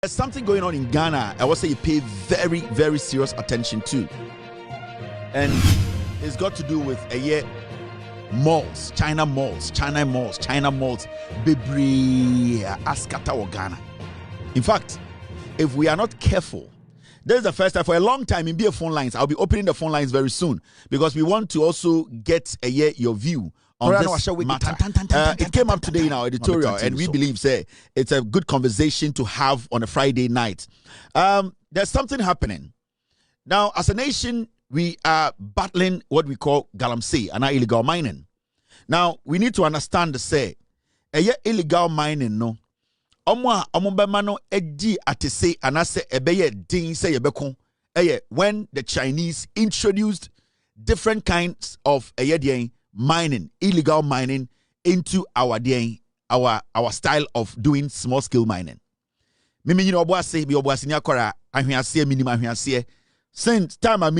There's something going on in Ghana I would say you pay very, very serious attention to. And it's got to do with malls, China malls, Bibri Askata or Ghana. In fact, if we are not careful, this is the first time for a long time in BA phone lines. I'll be opening the phone lines very soon because we want to also get your view on this matter. It came up today in our editorial, and we believe it's a good conversation to have on a Friday night. There's something happening. Now, as a nation, we are battling what we call Galamsey, and illegal mining. Now, we need to understand illegal mining, no. When the Chinese introduced different kinds of mining, illegal mining into our style of doing small scale mining. Since time I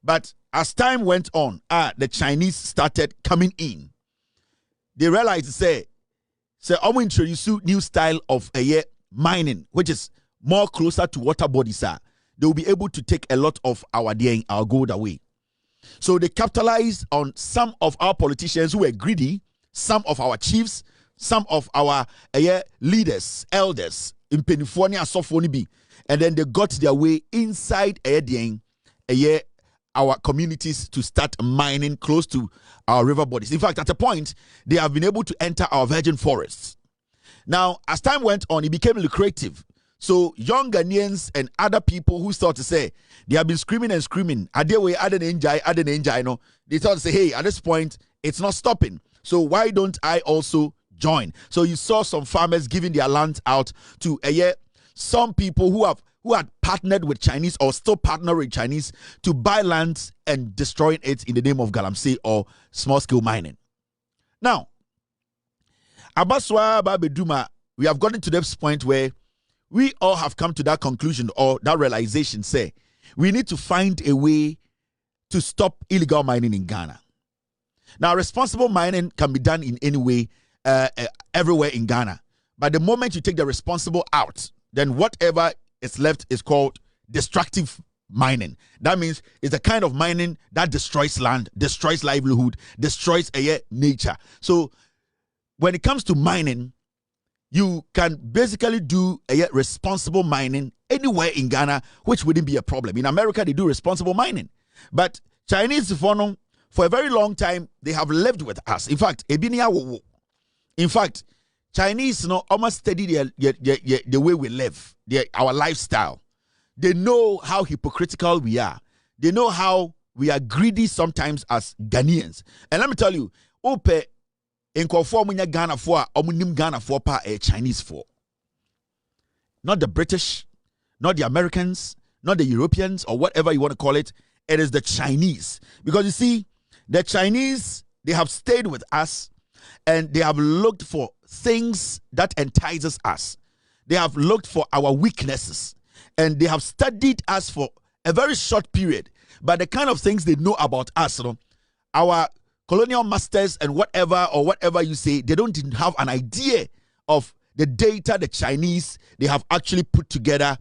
but as time went on, the Chinese started coming in. They realized I'm introduce new style of mining, which is more closer to water bodies. They will be able to take a lot of our gold away. So they capitalized on some of our politicians who were greedy, some of our chiefs, some of our leaders, elders in Penifoni and Sofonibi, and then they got their way inside our communities to start mining close to our river bodies. In fact, at a point, they have been able to enter our virgin forests. Now, as time went on, it became lucrative. So young Ghanaians and other people who start to say, they have been screaming and screaming, they thought to say, hey, at this point, it's not stopping. So why don't I also join? So you saw some farmers giving their land out to some people who had partnered with Chinese or still partner with Chinese to buy land and destroying it in the name of Galamsey or small-scale mining. Now, Abaswa Babeduma, we have gotten to this point where we all have come to that conclusion or that realization, we need to find a way to stop illegal mining in Ghana. Now, responsible mining can be done in any way, everywhere in Ghana. But the moment you take the responsible out, then whatever is left is called destructive mining. That means it's a kind of mining that destroys land, destroys livelihood, destroys nature. So when it comes to mining, you can basically do responsible mining anywhere in Ghana, which wouldn't be a problem. In America, they do responsible mining. But Chinese, for a very long time, they have lived with us. In fact, Chinese almost study the way we live, our lifestyle. They know how hypocritical we are. They know how we are greedy sometimes as Ghanaians. And let me tell you, Ope in Ghana for Ghana for Chinese for. Not the British, not the Americans, not the Europeans, or whatever you want to call it. It is the Chinese. Because you see, the Chinese, they have stayed with us and they have looked for things that entices us. They have looked for our weaknesses and they have studied us for a very short period. But the kind of things they know about us, our colonial masters and whatever you say, they don't have an idea of the data the Chinese, they have actually put together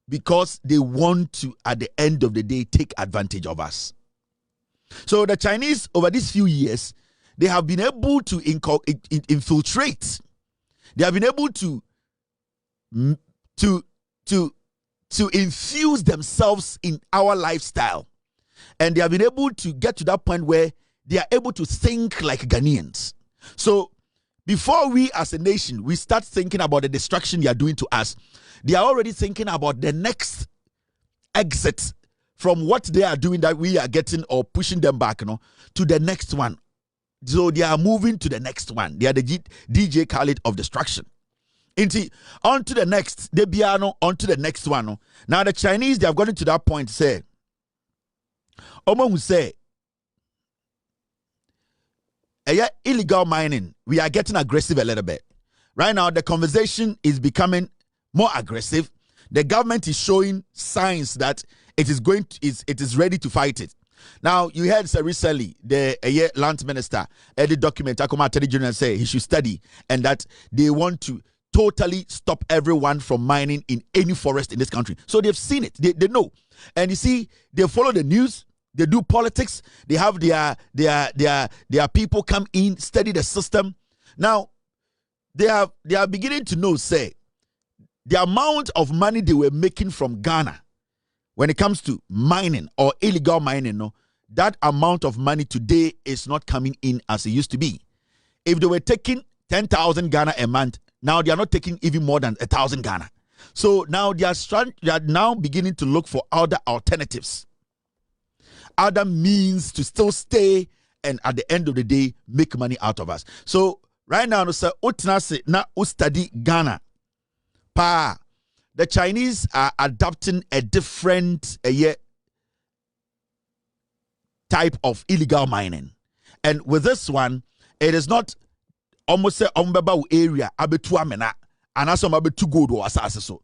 because they want to, at the end of the day, take advantage of us. So the Chinese, over these few years, they have been able to infiltrate. They have been able to infuse themselves in our lifestyle. And they have been able to get to that point where they are able to think like Ghanaians. So before we as a nation, we start thinking about the destruction they are doing to us, they are already thinking about the next exit from what they are doing that we are getting or pushing them back, to the next one. So they are moving to the next one. They are the DJ Khaled of destruction. On to the next. They be on to the next one. Now the Chinese, they have gotten to that point, Omo who say, illegal mining, we are getting aggressive a little bit. Right now, the conversation is becoming more aggressive. The government is showing signs that it is ready to fight it. Now, you heard recently the land minister, the document, Akoma Attorney General say he should study, and that they want to totally stop everyone from mining in any forest in this country. So they've seen it. They know. And you see, they follow the news. They do politics. They have their people come in, study the system. Now, they are beginning to know, say, the amount of money they were making from Ghana when it comes to mining or illegal mining, no, that amount of money today is not coming in as it used to be. If they were taking 10,000 Ghana a month, now they are not taking even more than 1,000 Ghana. So now they are now beginning to look for other alternatives, other means to still stay and at the end of the day make money out of us. So right now, no sir, na study Ghana. The Chinese are adopting a different type of illegal mining, and with this one, it is not almost say area abetu amena and also abetu gold or asase so.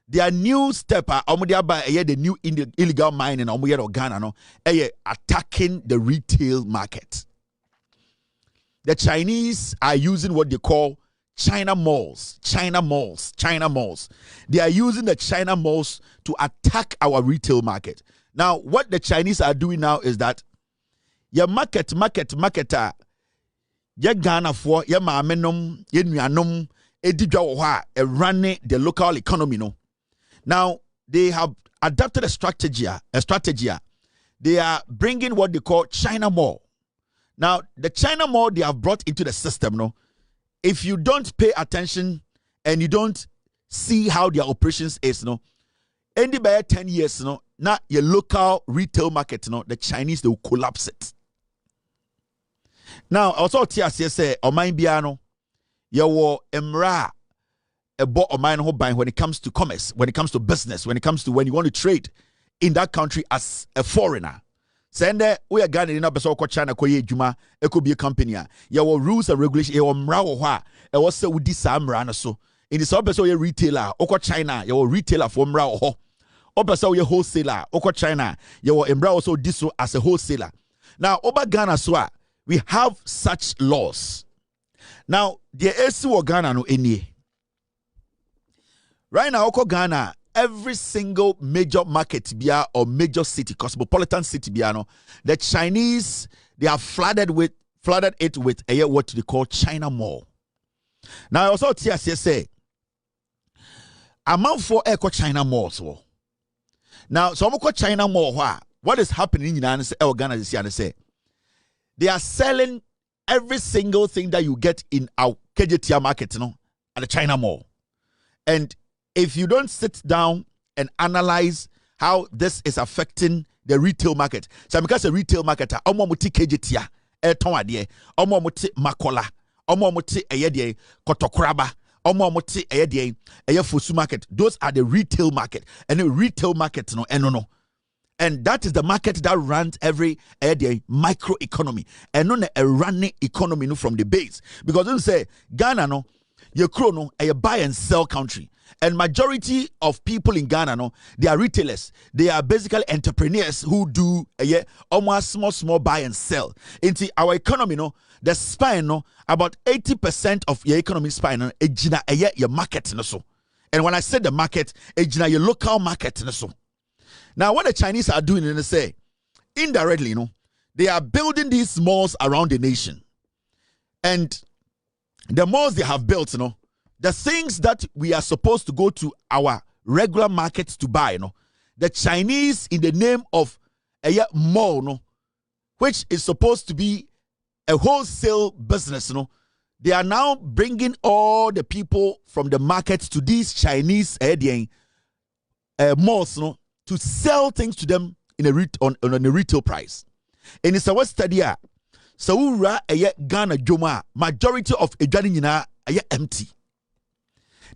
Their new step the new illegal mining Ghana no attacking the retail market. The Chinese are using what they call China malls. They are using the China malls to attack our retail market. Now, what the Chinese are doing now is that your marketer, your Ghana for your mamenum, your nuanum, running the local economy. No. Now, they have adopted a strategy. They are bringing what they call China mall. Now, the China mall they have brought into the system, no. If you don't pay attention and you don't see how their operations is, no, any by 10 years, no, now your local retail market, no, the Chinese they will collapse it. Now, also TSC say, Oman Biano, your emra a bot of mine buying when it comes to commerce, when it comes to business, when it comes to when you want to trade in that country as a foreigner. Send we are Ghana in a beso ko China ko ye juma it could be a company. Your rules and regulations your mra wa e was say with this amra na so. In the sub beso ye retailer oko China your retailer for mra ho. Obeso ye wholesaler oko China your mra also this so as a wholesaler. Now over Ghana so we have such laws. Now the AC wa Ghana no any. Right now oko Ghana every single major market bia or major city, cosmopolitan city bia no, the Chinese they have flooded it with what they call China Mall. Now I also say amount for echo China Mall so. Now so China Mall what is happening in Ghana this year say they are selling every single thing that you get in our KJTR market, no, at the China Mall. And if you don't sit down and analyze how this is affecting the retail market, so because a retail marketer, omomuti KJTR, tonwadie, omomuti makola, omomuti eyedie, kotokraba, omomuti eyedie, eyefusu market. Those are the retail market, and the retail market no, and that is the market that runs every micro economy, and not a running economy no, from the base. Because you say Ghana no, your chrono a buy and sell country. And majority of people in Ghana, no, they are retailers. They are basically entrepreneurs who do almost small buy and sell. Into our economy, no, the spine, no, about 80% of your economy spine, no, your market, no, so. And when I say the market, your local market, no, so. Now, what the Chinese are doing, they say, indirectly, no, they are building these malls around the nation. And the malls they have built, you know, the things that we are supposed to go to our regular markets to buy, you know, the Chinese in the name of a mall, no, which is supposed to be a wholesale business, you know, they are now bringing all the people from the markets to these Chinese malls, you know, to sell things to them in on a retail price. And it's a study. So Ghana Joma, majority of Ghana are empty.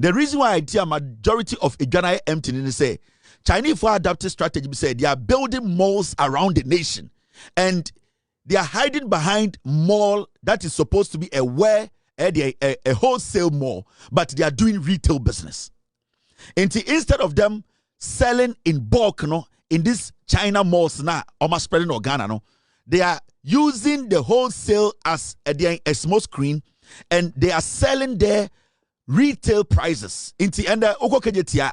The reason why I tell majority of Ghana are empty is say Chinese for adaptive strategy say they are building malls around the nation, and they are hiding behind mall that is supposed to be a wholesale mall, but they are doing retail business. And instead of them selling in bulk, in this China malls now, almost spreading or Ghana, no, they are using the wholesale as a small screen, and they are selling their retail prices. Inti enda oko kejetia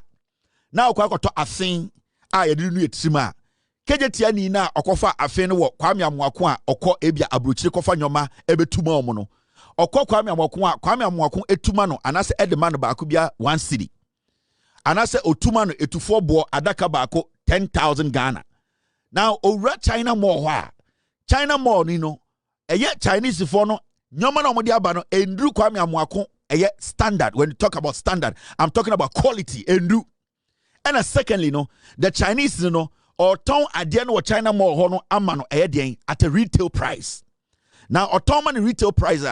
na okwa to afin a ye dinu etrima kejetia ni na okofa afin wo Kwame Amoako a okọ ebia abrochire kofa nyoma ebetuma omo no okọ Kwame Amoako a Kwame Amoako etuma no anase edema no baako bia 1 cedi anase otuma no etufo bo adaka baako 10,000 Ghana. Now over China mall wa China mall ni no eye Chinese for no nyoma na omodi aba no endru Kwame Amoako eye standard. When you talk about standard, I'm talking about quality endru. And secondly, no, the Chinese, you know, or town at the end of China mall hono amano at a retail price. Now, or town man retail price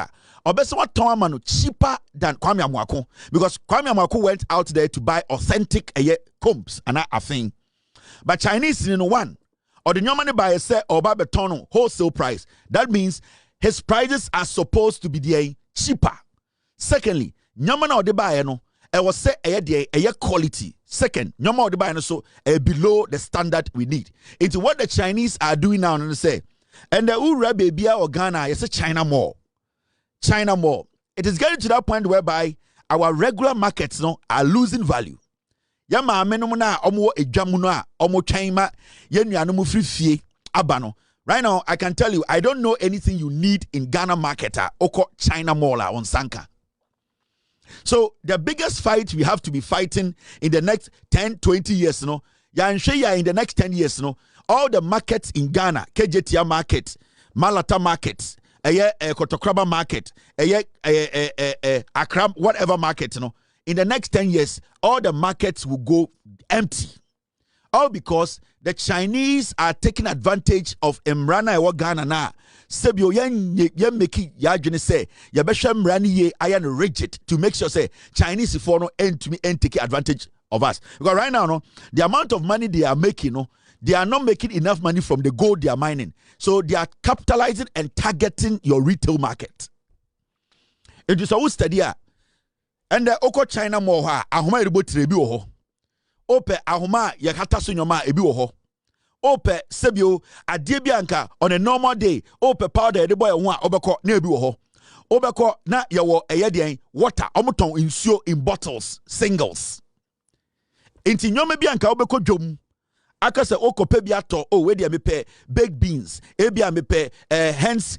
or best what town manu cheaper than Kwame Amoako, because Kwame Amoako went out there to buy authentic combs and a thing. But Chinese, you know, one or the new money buyer say or buy beton wholesale price. That means his prices are supposed to be the cheaper. Secondly, nyama or the buyer no, I was say a quality. Second, nyama or the buyer no so below the standard we need. It's what the Chinese are doing now, and they say, and the Ura baby or Ghana is a China mall. China mall. It is getting to that point whereby our regular markets no are losing value. Yama amenumuna omo ejamuna omo chaima yenu anumu free abano. Right now, I can tell you, I don't know anything you need in Ghana market oko China mall on Sanka. So the biggest fight we have to be fighting in the next 10, 20 years, in the next 10 years, all the markets in Ghana, KJTR market, Malata market, Kotokraba market, Accra, whatever market, in the next 10 years, all the markets will go empty. All because the Chinese are taking advantage of Mrana ewa Ghana na. Sebio yen make ya jene say ya besha Mrani ye ayan rigid to make sure say Chinese for no end to me and take advantage of us. Because right now, no, the amount of money they are making, no, they are not making enough money from the gold they are mining. So they are capitalizing and targeting your retail market. It is a study. And the Oko China more ahoma ribo trebi oho. Ope ahoma yakata so nyoma ebi wo ho. Ope sebio adie bianka on a normal day. Ope powder de boy ho a obekọ na ebi wo ho. Obekọ na ye wo eye water omoton insuo in bottles singles. Inti nyoma bianka obekọ dwom. Aka se okope bi ato o we de me pe baked beans ebia me pe hence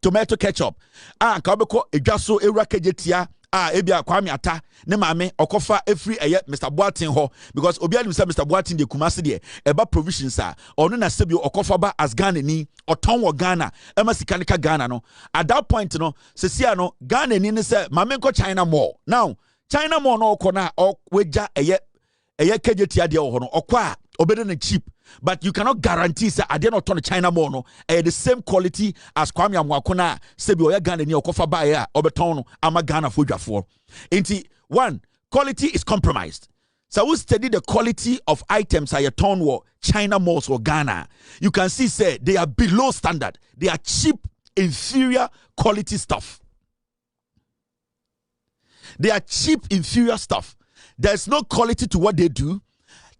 tomato ketchup anka obekọ edwaso ewura kejetia ebia Kwame ata ne maame okofa efri Mr. Boatin ho because obi anim say Mr. Boatin de Kumasi de eba provisions ono na sebio okofa ba as Ghana ni oton wo Ghana ema sikanika Ghana no at that point no sesia no Ghana ni say maame nko China mall now China mall no okona weja kejetia de ho no okwa obedient cheap, but you cannot guarantee say I did not turn China mall no the same quality as Kwame Amoako na sebi oya Ghana ni okofa ba ya obeton no ama Ghana fodwafor. Inti one, quality is compromised. So we study the quality of items at your town or China malls or Ghana. You can see say they are below standard. They are cheap, inferior quality stuff. They are cheap, inferior stuff. There's no quality to what they do.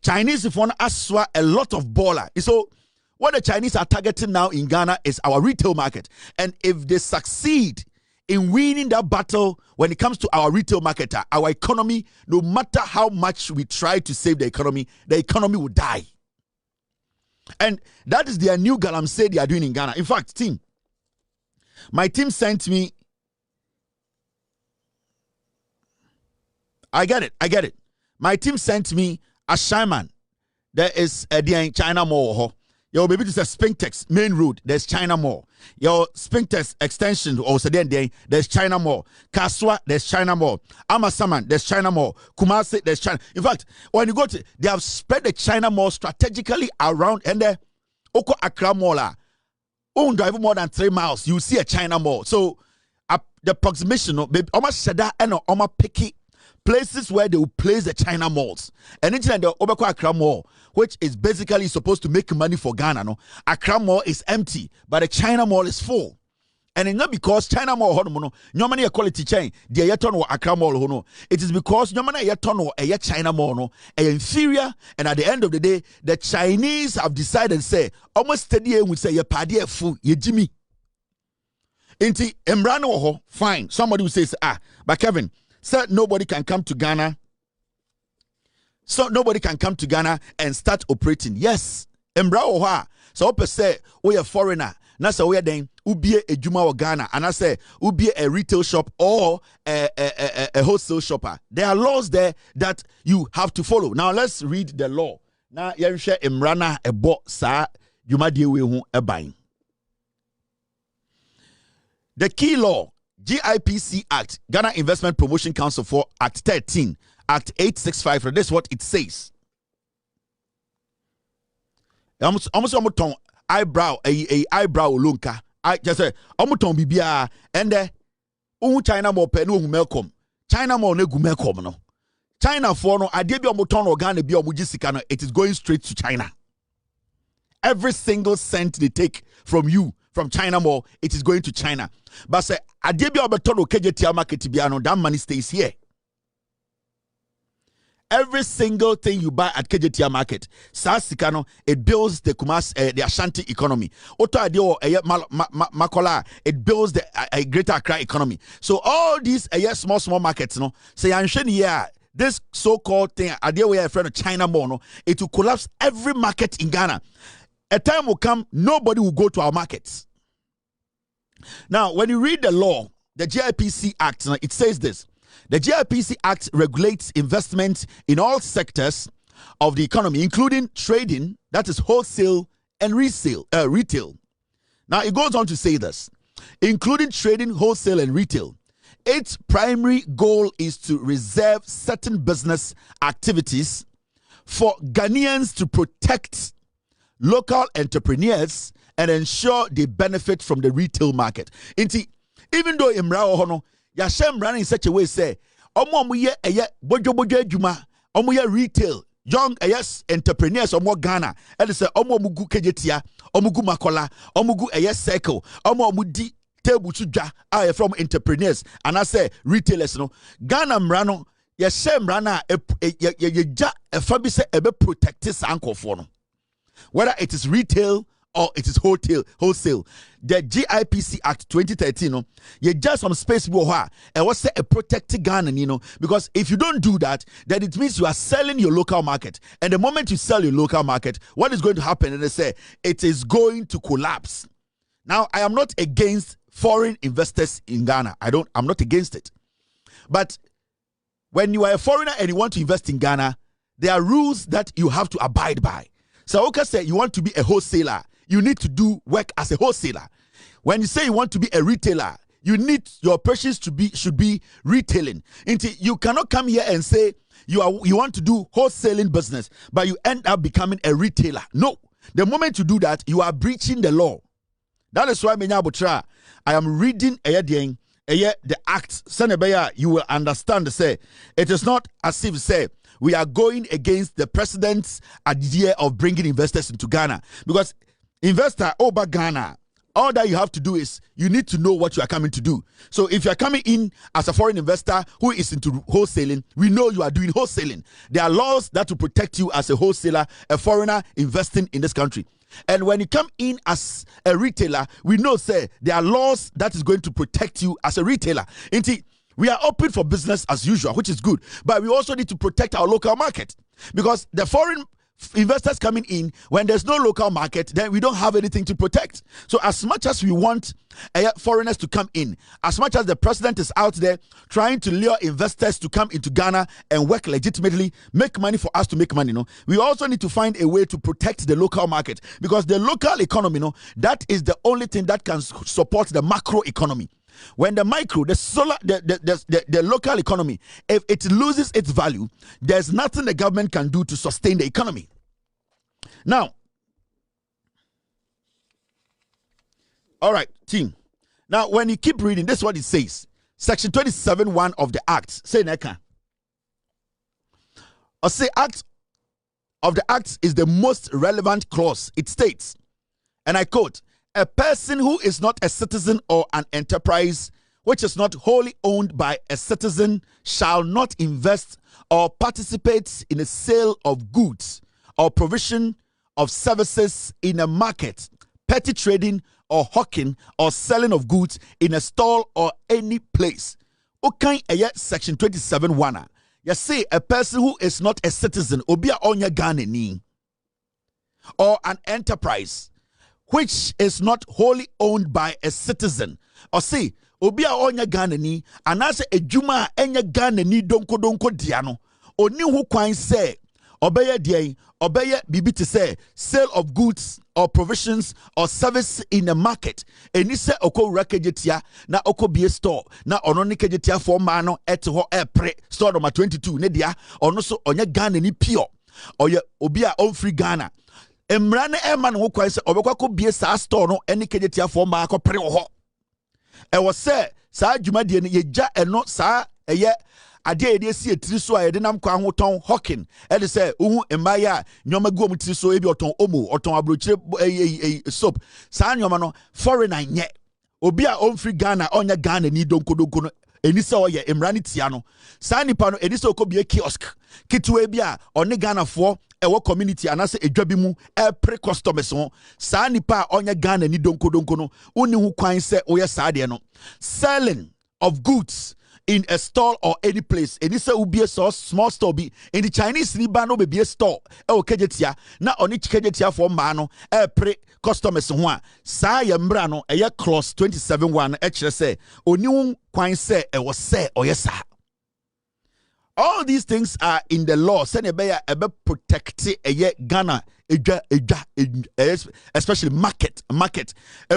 Chinese if one aswa a lot of baller. So what the Chinese are targeting now in Ghana is our retail market. And if they succeed in winning that battle when it comes to our retail market, our economy, no matter how much we try to save the economy will die. And that is their new Galamsey they are doing in Ghana. In fact, team, my team sent me. I get it. My team sent me a shaman. There is a China mall. Your baby is a Spintex main road. There's China mall. Your Spintex extension also there's China mall. Kaswa, there's China mall. Amasaman, there's China mall. Kumasi, there's China. In fact, when you go to, they have spread the China mall strategically around, and the Oko Accra mall. Don't drive more than 3 miles, you see a China mall. So the approximation, almost shada and almost picky. Places where they will place the China malls. And it's like the Obeko Accra Mall, which is basically supposed to make money for Ghana. No? Accra Mall is empty, but the China Mall is full. And it's not because China Mall hono no money quality chain, the yeton or Accra Mall hono. It is because no money yeton or a China Mall no inferior, and at the end of the day, the Chinese have decided say almost steady would say ye paddy fu ye Jimmy. Inti Embrano ho fine. Somebody will say but Kevin said nobody can come to Ghana. So nobody can come to Ghana and start operating. Yes, Embrano ho. So ope say we a foreigner. Na say we then ubie a juma or Ghana, and I say ubie a retail shop or a wholesale shopper. There are laws there that you have to follow. Now let's read the law. Now you share Emrana a bo sa juma die we hu e ban. The key law, GIPC Act, Ghana Investment Promotion Council for Act 13, Act 865. This is what it says. Almost eyebrow eyebrow lunka. I just say omuton bibia and China mo pe no welcome. China mo ne gumelcom no. China for no ade bi omuton organ bi omuji sika no, it is going straight to China. Every single cent they take from you from China Mall, it is going to China. But say ade bi obeton o KJT market bia no, that money stays here. Every single thing you buy at KJT market, Sasikano, it builds the the Ashanti economy. Oto adio Makola, it builds the Greater Accra economy. So all these small markets, no, say this so-called thing, adio we are a friend of China Mall, no, it will collapse every market in Ghana. A time will come, nobody will go to our markets. Now, when you read the law, the GIPC Act, it says this. The GIPC Act regulates investment in all sectors of the economy, including trading, that is wholesale and retail. Now, it goes on to say this, including trading, wholesale, and retail. Its primary goal is to reserve certain business activities for Ghanaians to protect local entrepreneurs and ensure they benefit from the retail market. Even though Imra Ohono, Yashem running in such a way say, Omo ye bojo juma, omo retail, young entrepreneurs omo Ghana, and say omo mugu kejetia, omugu makola, omugu circle, omo mudi table chuja are from entrepreneurs, and I say retailers no. Ghana mrano, Yashem rana a fabi se ebe protect this uncle for no. Whether it is retail or it is wholesale. The GIPC Act 2013, no, you just some space and what's a protected Ghana, because if you don't do that, then it means you are selling your local market. And the moment you sell your local market, what is going to happen? And they say it is going to collapse. Now, I am not against foreign investors in Ghana. I'm not against it. But when you are a foreigner and you want to invest in Ghana, there are rules that you have to abide by. So, okay, say you want to be a wholesaler, you need to do work as a wholesaler. When you say you want to be a retailer, you need your operations should be retailing. You cannot come here and say you want to do wholesaling business, but you end up becoming a retailer. No, the moment you do that, you are breaching the law. That is why I am reading the act. You will understand. Say it is not as if say we are going against the president's idea of bringing investors into Ghana, because investor over Ghana, all that you have to do is you need to know what you are coming to do. So if you are coming in as a foreign investor who is into wholesaling, we know you are doing wholesaling. There are laws that will protect you as a wholesaler, a foreigner investing in this country. And when you come in as a retailer, we know, say, there are laws that is going to protect you as a retailer. We are open for business as usual, which is good. But we also need to protect our local market, because the foreign investors coming in, when there's no local market, then we don't have anything to protect. So as much as we want foreigners to come in, as much as the president is out there trying to lure investors to come into Ghana and work legitimately, make money for us to make money, we also need to find a way to protect the local market, because the local economy, that is the only thing that can support the macro economy. When the micro, the local economy, if it loses its value, there's nothing the government can do to sustain the economy. Now, all right, team. Now, when you keep reading, this is what it says. Section 27(1) of the Act. Say Neka. Or say Act of the Act is the most relevant clause. It states, and I quote, a person who is not a citizen or an enterprise which is not wholly owned by a citizen shall not invest or participate in a sale of goods or provision of services in a market, petty trading or hawking or selling of goods in a stall or any place. Okay, section 27:1. You say a person who is not a citizen, obia onya Ghanani, or an enterprise which is not wholly owned by a citizen, or say obia onya Ghanani, and as a juma enya Ghanani donko diano, oni hu kwan say obeye dian obeye bibi to say sale of goods or provisions or service in a market. Eni se oko rakejetia na oko bie store na ono ne kejetia for mano et ho epre store number 22 ne dia ono so onye Ghana ni pure oye obi a on free Ghana emra ne eman ho kwan se obekwa ko bie sa store no eni kejetia for ma ko pre ho e wo se sa adwuma de ne yeja eno sa eye ade ede si etiri so a ede nam kwa hoton hawking ede say uhu emaya nyoma gu om tiri so ebi oton omo oton abrochire soap sa nyoma no foreigner nye obi a on free Ghana onya Ghana ni donkodonko no eni se oye emrani tia no sa nipa no eni se okobie kiosk kitwe bi a one Ghana fo ewo community anase edwa bi mu pre customers ho sa nipa onya Ghana ni donkodonko no uni hu kwan se oye sa de no selling of goods in a stall or any place. And this will be a small store be in the Chinese Libano be a store. Kejetia na oni kejetia for mano pre customers one. Sa yambrano a year cross 27:1 actually say oni kwan say e was say or yes. All these things are in the law. Send a protect a year Ghana especially market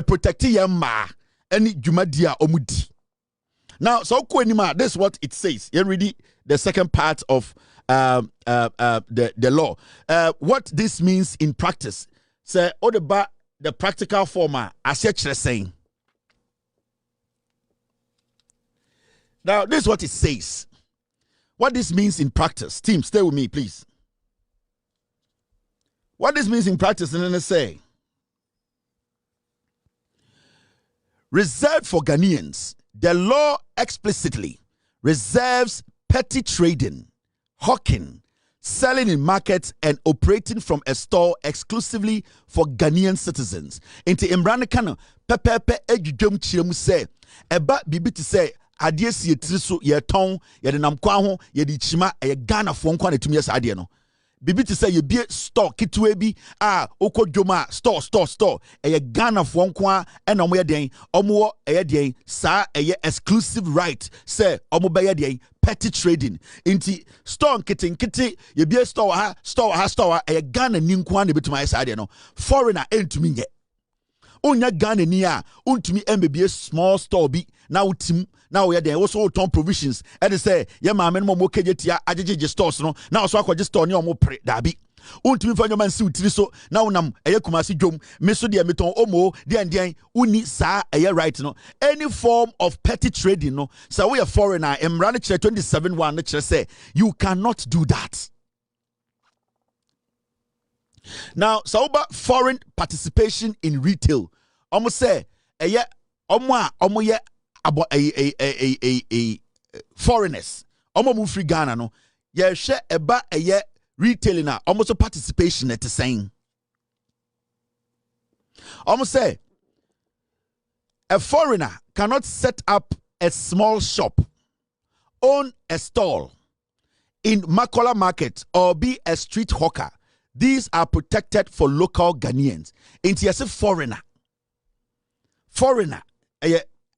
protect yama any jumadia omudi. Now, so this is what it says. You read the second part of the law. What this means in practice. Say, the practical format, as you're saying. Now, this is what it says. What this means in practice. Team, stay with me, please. What this means in practice, and then I say, reserved for Ghanaians. The law explicitly reserves petty trading, hawking, selling in markets, and operating from a store exclusively for Ghanaian citizens. Into Imbranikano, pepe ejujum chiremu say, eba bibi to say, adiesi yetriso ye ton, ye de namkwaho, ye di chima, ye Ghana fonkwa ne tumiyas adieno. Bibi to say ye be store kitwebi oko joma store eye Ghana for nkwa ena omo ye den omo eye den sa eye exclusive right say omo be ye den petty trading inti store nkiti ye be store eye Ghana ni nkwa na betuma ye sa de no foreigner entumi nye onya Ghana ni a untumi embe small store bi na utim na we dey also ton provisions and they say ye ma me no mo kejetia ajeje stores no na also akwaje store ni omo pre dabi untumi fa nyoma nsi utiri so na wonam eye kumasi dwom me so de meton omo de uni sa eye right no any form of petty trading no so we are foreigner emra ne kire 27:1 ne kire say you cannot do that. Now, so about foreign participation in retail, almost say eye omo ye about a foreigners omo mu free Ghana no ye hwe eba eye retailing na almost participation at the same almost say a foreigner cannot set up a small shop, own a stall in Makola market or be a street hawker. These are protected for local Ghanaians. Into yes foreigner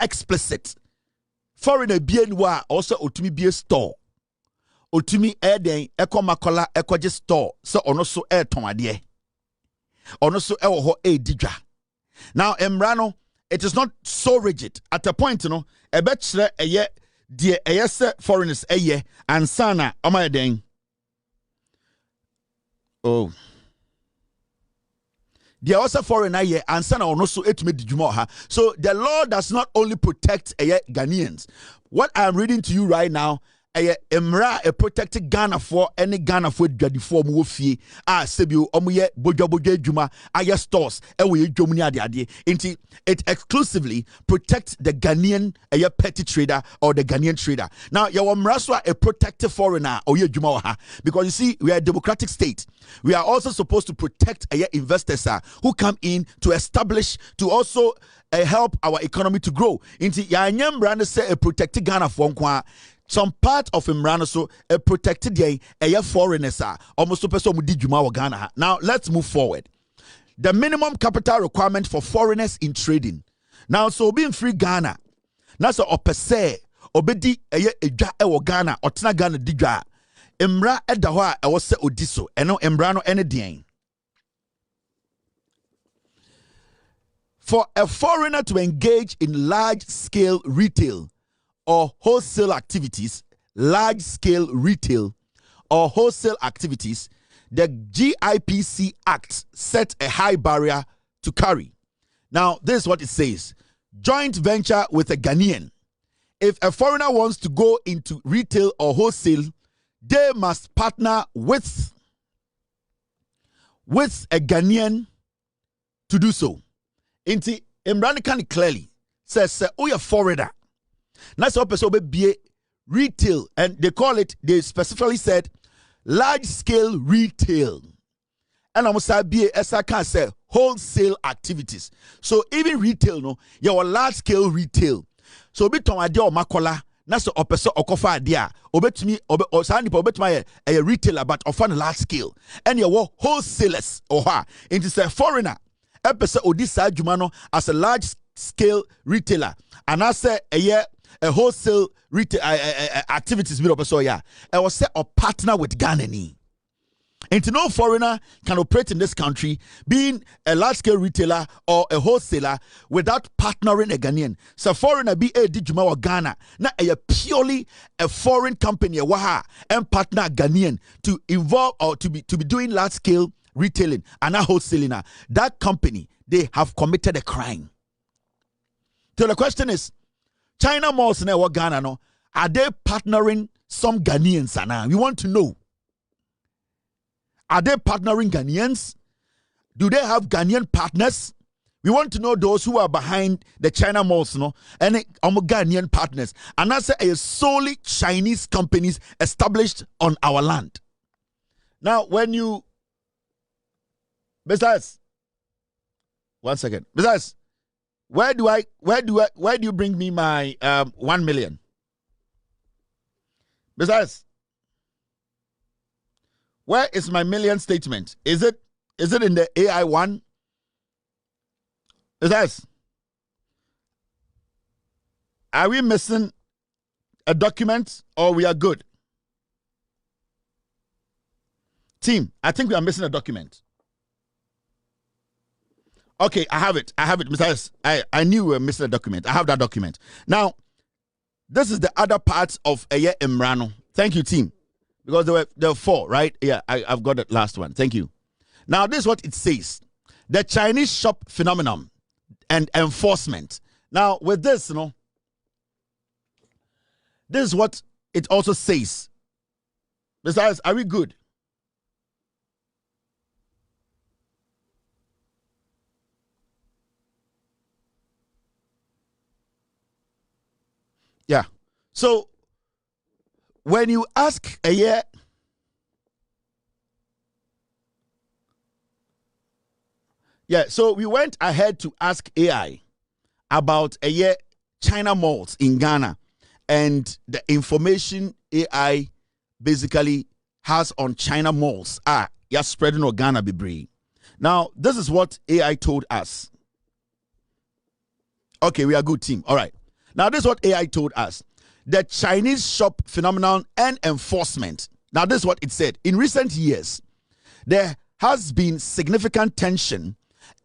explicit foreigner bien wa also otumi be store otumi den eko Makola ekoje store so ono so ton ade ono so ewo ho edidwa. Now emrano it is not so rigid at a point no e be kire eye de eye se foreigners eye ansana omaden. Oh, they are also foreigner here and son or no so so the law does not only protect Ghanaians. What I'm reading to you right now, a emra a protected Ghana for any Ghana for dwadi for mu fie a sebio omoye bodwa adwuma aye stores e we dwomni ade enti it exclusively protects the Ghanaian a petty trader or the Ghanaian trader. Now your mraswa a protected foreigner or ye adwuma ha, because you see we are a democratic state. We are also supposed to protect investors who come in to establish, to also help our economy to grow. Inti yanyam brand say a protected Ghana for nkwa. Some part of Imran so a protected a foreigners almost person mu di dwuma wa Ghana. Now let's move forward. The minimum capital requirement for foreigners in trading. Now so being free Ghana. Now so opese obedi edwa e wo Ghana otena Ghana di dwa. Imra eda ho a e wo se odiso eno imra no ene den. For a foreigner to engage in large-scale retail or wholesale activities, large-scale retail or wholesale activities, the GIPC Act set a high barrier to carry. Now, this is what it says. Joint venture with a Ghanaian. If a foreigner wants to go into retail or wholesale, they must partner with a Ghanaian to do so. Inti Imran can clearly says oh you're foreigner. That's what person be retail, and they call it, they specifically said large scale retail. And I must be as I can say wholesale activities. So even retail no, your large scale retail. So be ton idea or makola, that's the opposite okofa idea. Obet me or sandy obet my a retailer, but often large scale. And your wholesalers or ha into say foreigner. Episode Odisa Jumano as a large scale retailer, and I say a wholesale retail activities bit of so yeah. I was say a partner with Ghanaian. And no foreigner can operate in this country being a large scale retailer or a wholesaler without partnering a Ghanaian. So foreigner be a dijuma or Ghana, not a purely a foreign company waha and partner Ghanaian to involve or to be doing large scale retailing and not wholesaling. That company, they have committed a crime. So the question is, China malls in Ghana, no, are they partnering some Ghanaians? We want to know. Are they partnering Ghanaians? Do they have Ghanaian partners? We want to know those who are behind the China malls, no, and Ghanaian partners. And that's a solely Chinese companies established on our land. Now, when you besides, one second. Besides, where do you bring me my 1 million? Besides, where is my million statement? Is it in the AI one? Besides, are we missing a document or we are good? Team, I think we are missing a document. Okay, I have it. Besides, I knew we were missing a document. I have that document. Now, this is the other parts of Eye Emrano. Thank you, team. Because there were 4, right? Yeah, I've got the last one. Thank you. Now, this is what it says. The Chinese shop phenomenon and enforcement. Now, with this, this is what it also says. Besides, are we good? Yeah. So when you ask a year, so we went ahead to ask AI about a year China malls in Ghana and the information AI basically has on China malls. You're spreading on Ghana be. Now, this is what AI told us. Okay, we are good, team. All right. Now, this is what AI told us. The Chinese shop phenomenon and enforcement. Now, this is what it said. In recent years, there has been significant tension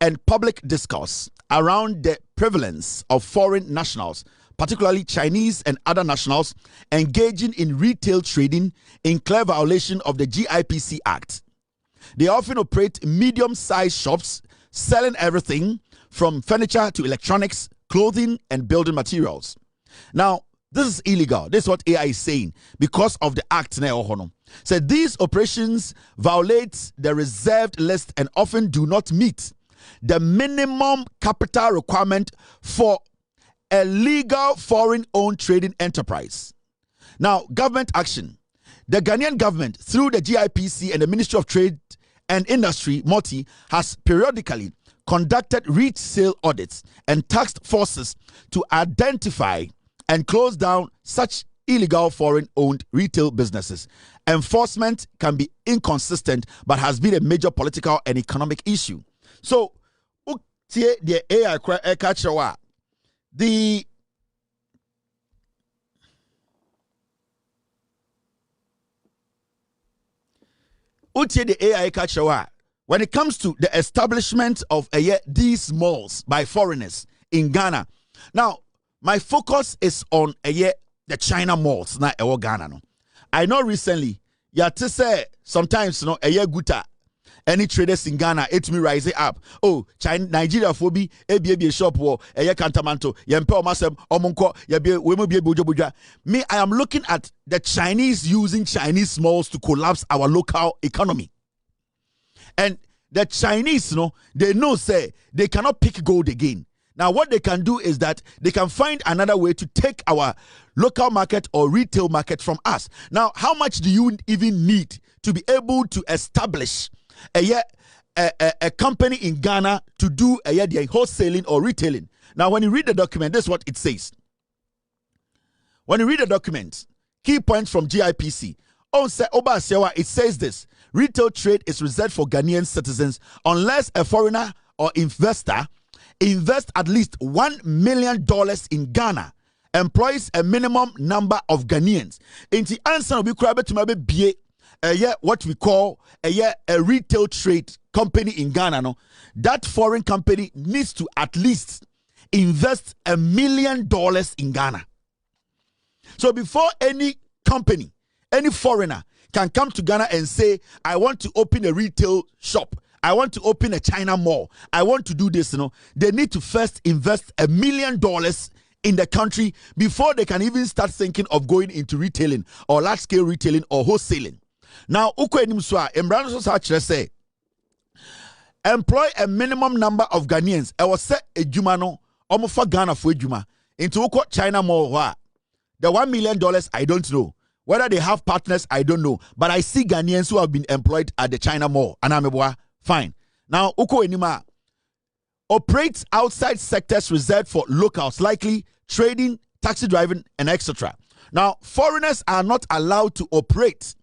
and public discourse around the prevalence of foreign nationals, particularly Chinese and other nationals, engaging in retail trading in clear violation of the GIPC Act. They often operate medium-sized shops, selling everything from furniture to electronics, clothing, and building materials. Now, This is illegal. This is what AI is saying because of the act. So these operations violate the reserved list and often do not meet the minimum capital requirement for a legal foreign-owned trading enterprise. Now, government action. The Ghanaian government, through the GIPC and the Ministry of Trade and Industry, MOTI, has periodically conducted resale audits and tasked forces to identify and close down such illegal foreign-owned retail businesses. Enforcement can be inconsistent, but has been a major political and economic issue. So, the AI catch the AI catch when it comes to the establishment of these malls by foreigners in Ghana. Now, my focus is on the China malls na Ghana no. I know recently to say sometimes guta any traders in Ghana it me rise up. Oh, China Nigeria phobia a shop wo kantamanto yempe omasem omonko we mo be me I am looking at the Chinese using Chinese malls to collapse our local economy. And the Chinese they know say they cannot pick gold again. Now, what they can do is that they can find another way to take our local market or retail market from us. Now, how much do you even need to be able to establish a company in Ghana to do the wholesaling or retailing? Now, when you read the document, this is what it says. When you read the document, key points from GIPC, it says this: retail trade is reserved for Ghanaian citizens unless a foreigner or investor invest at least $1 million in Ghana, employs a minimum number of Ghanaians. In the answer, we could be what we call a retail trade company in Ghana. No, that foreign company needs to at least invest $1 million in Ghana. So before any company, any foreigner can come to Ghana and say, I want to open a retail shop, I want to open a China mall, I want to do this, they need to first invest $1 million in the country before they can even start thinking of going into retailing or large-scale retailing or wholesaling. Now, say, employ a minimum number of Ghanaians. I was set a Jumano, almost for Ghana for Juma, into China mall. The $1 million, I don't know. Whether they have partners, I don't know. But I see Ghanaians who have been employed at the China mall. And I'm fine. Now, Uko Enima operates outside sectors reserved for locals, likely trading, taxi driving, and etc. Now, foreigners are not allowed to operate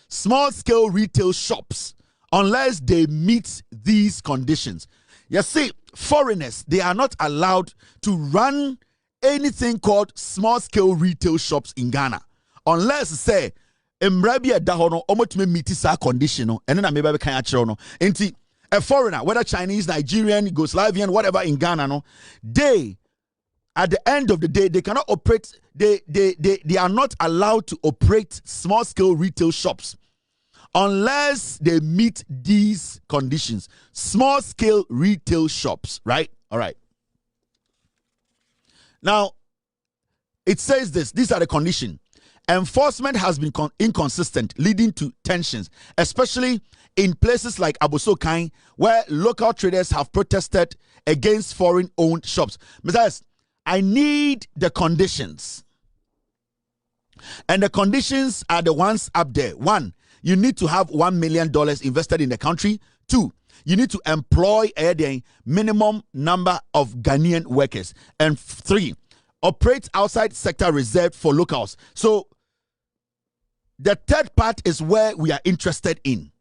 small-scale retail shops unless they meet these conditions. You see, foreigners, they are not allowed to run anything called small-scale retail shops in Ghana unless, say, Mrabia Dahono, Omotme meet this condition, and then I maybe can actually no. A foreigner, whether Chinese, Nigerian, Yugoslavian, whatever in Ghana, no, they at the end of the day, they cannot operate, they are not allowed to operate small-scale retail shops unless they meet these conditions. Small-scale retail shops, right? All right. Now, it says this. These are the conditions. Enforcement has been inconsistent, leading to tensions, especially in places like Abosokai, where local traders have protested against foreign-owned shops. Besides, I need the conditions. And the conditions are the ones up there. 1, you need to have $1 million invested in the country. 2, you need to employ a minimum number of Ghanaian workers. And 3, operate outside sector reserved for locals. So the third part is where we are interested in.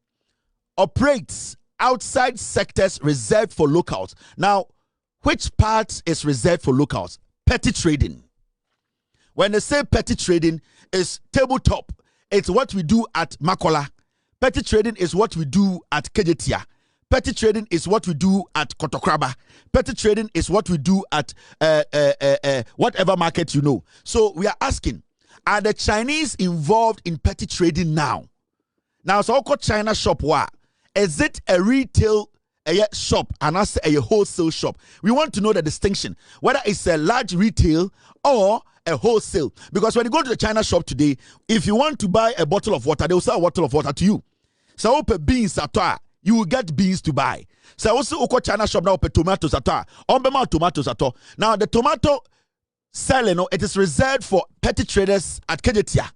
Operates outside sectors reserved for locals. Now, which part is reserved for locals? Petty trading. When they say petty trading, is tabletop. It's what we do at Makola. Petty trading is what we do at Kejetia. Petty trading is what we do at Kotokraba. Petty trading is what we do at whatever market you know. So we are asking, are the Chinese involved in petty trading now? Now, so called China shop, is it a retail a shop and as a wholesale shop. We want to know the distinction, whether it's a large retail or a wholesale. Because when you go to the China shop today, if you want to buy a bottle of water, they will sell a bottle of water to you. So open beans at all, you will get beans to buy. So also oko China shop now open tomatoes at all. On tomatoes at all. Now the tomato selling, it is reserved for petty traders at Kejetia.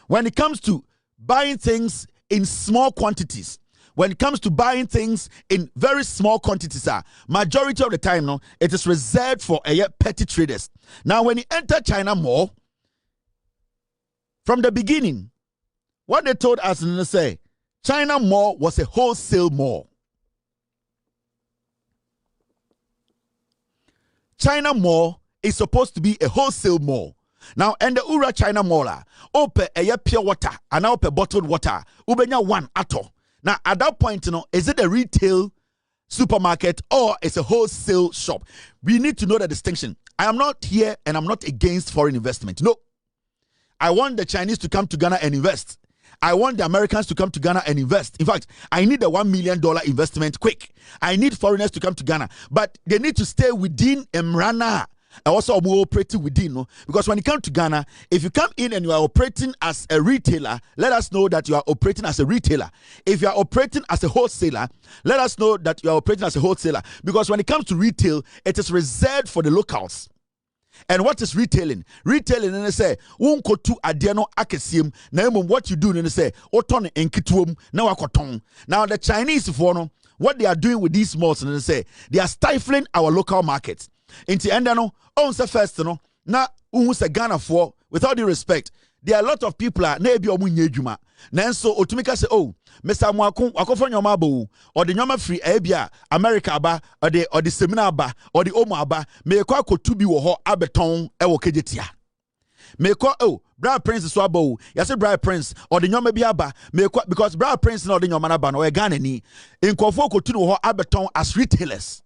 When it comes to buying things in small quantities, when it comes to buying things in very small quantities, majority of the time, it is reserved for petty traders. Now, when you enter China Mall, from the beginning, what they told us, they say, China Mall was a wholesale mall. China Mall is supposed to be a wholesale mall. Now, and the Ura China Mall, open a pure water and open bottled water, ubenya one ato. Now, at that point, is it a retail supermarket or it's a wholesale shop? We need to know the distinction. I am not here and I'm not against foreign investment. No. I want the Chinese to come to Ghana and invest. I want the Americans to come to Ghana and invest. In fact, I need a $1 million investment quick. I need foreigners to come to Ghana. But they need to stay within Mrana. Also operating within, because when you come to Ghana, if you come in and you are operating as a retailer, let us know that you are operating as a retailer. If you are operating as a wholesaler, let us know that you are operating as a wholesaler, because when it comes to retail, it is reserved for the locals. And what is retailing? Retailing, and they say, "Won't to adiano akesium." Now, what you do, and they say, "Oton enkituum na wakoton." Now, the Chinese for what they are doing with these malls, and they say they are stifling our local markets. Into endano, on the first, na unse Ghana for, with all due respect, there are a lot of people na ebi omunye juma. Nanso otumika say, oh, Mr. Mwakun, wakofo nyoma bo, or the nyoma free ebia, America ba, or the seminar ba, or the Oma ba, me kwa kotubi wo ho abeton ewo kejetia. Me kwa Brad Prince swabo, yase Brad Prince, or the nyoma biaba, me kwa, because Brad Prince no the nyoma na ba no e Ghana ni, in kofo kotunu wo ho abeton as retailers.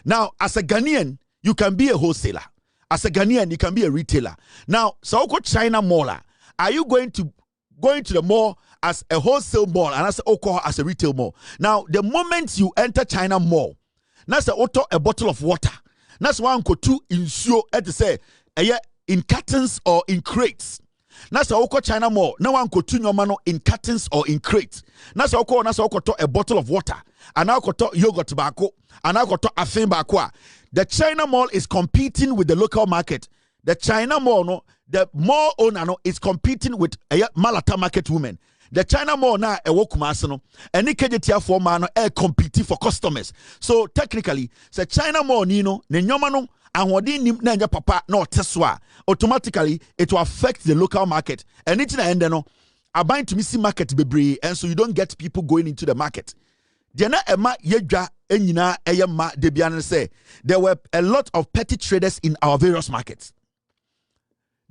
Now, as a Ghanaian, you can be a wholesaler. As a Ghanaian, you can be a retailer. Now, so China Mall, are you going to the mall as a wholesale mall and as a retail mall? Now, the moment you enter China Mall, that's a bottle of water. That's one go to insure to say in cartons or in crates. That's China Mall. Now one go to your in cartons or in crates. That's a bottle of water. And now got yogurt tobacco. And now got a thing back. The China Mall is competing with the local market. The China Mall, the mall owner is competing with a Malata market women. The China Mall now a wokumasano. And Nikejetia for man competing for customers. So technically, the China Mall nino ne nyomano and wadi nanya papa no teswa. Automatically it will affect the local market. And it's na endeno. Abang to missing market bebre, and so you don't get people going into the market. There were a lot of petty traders in our various markets.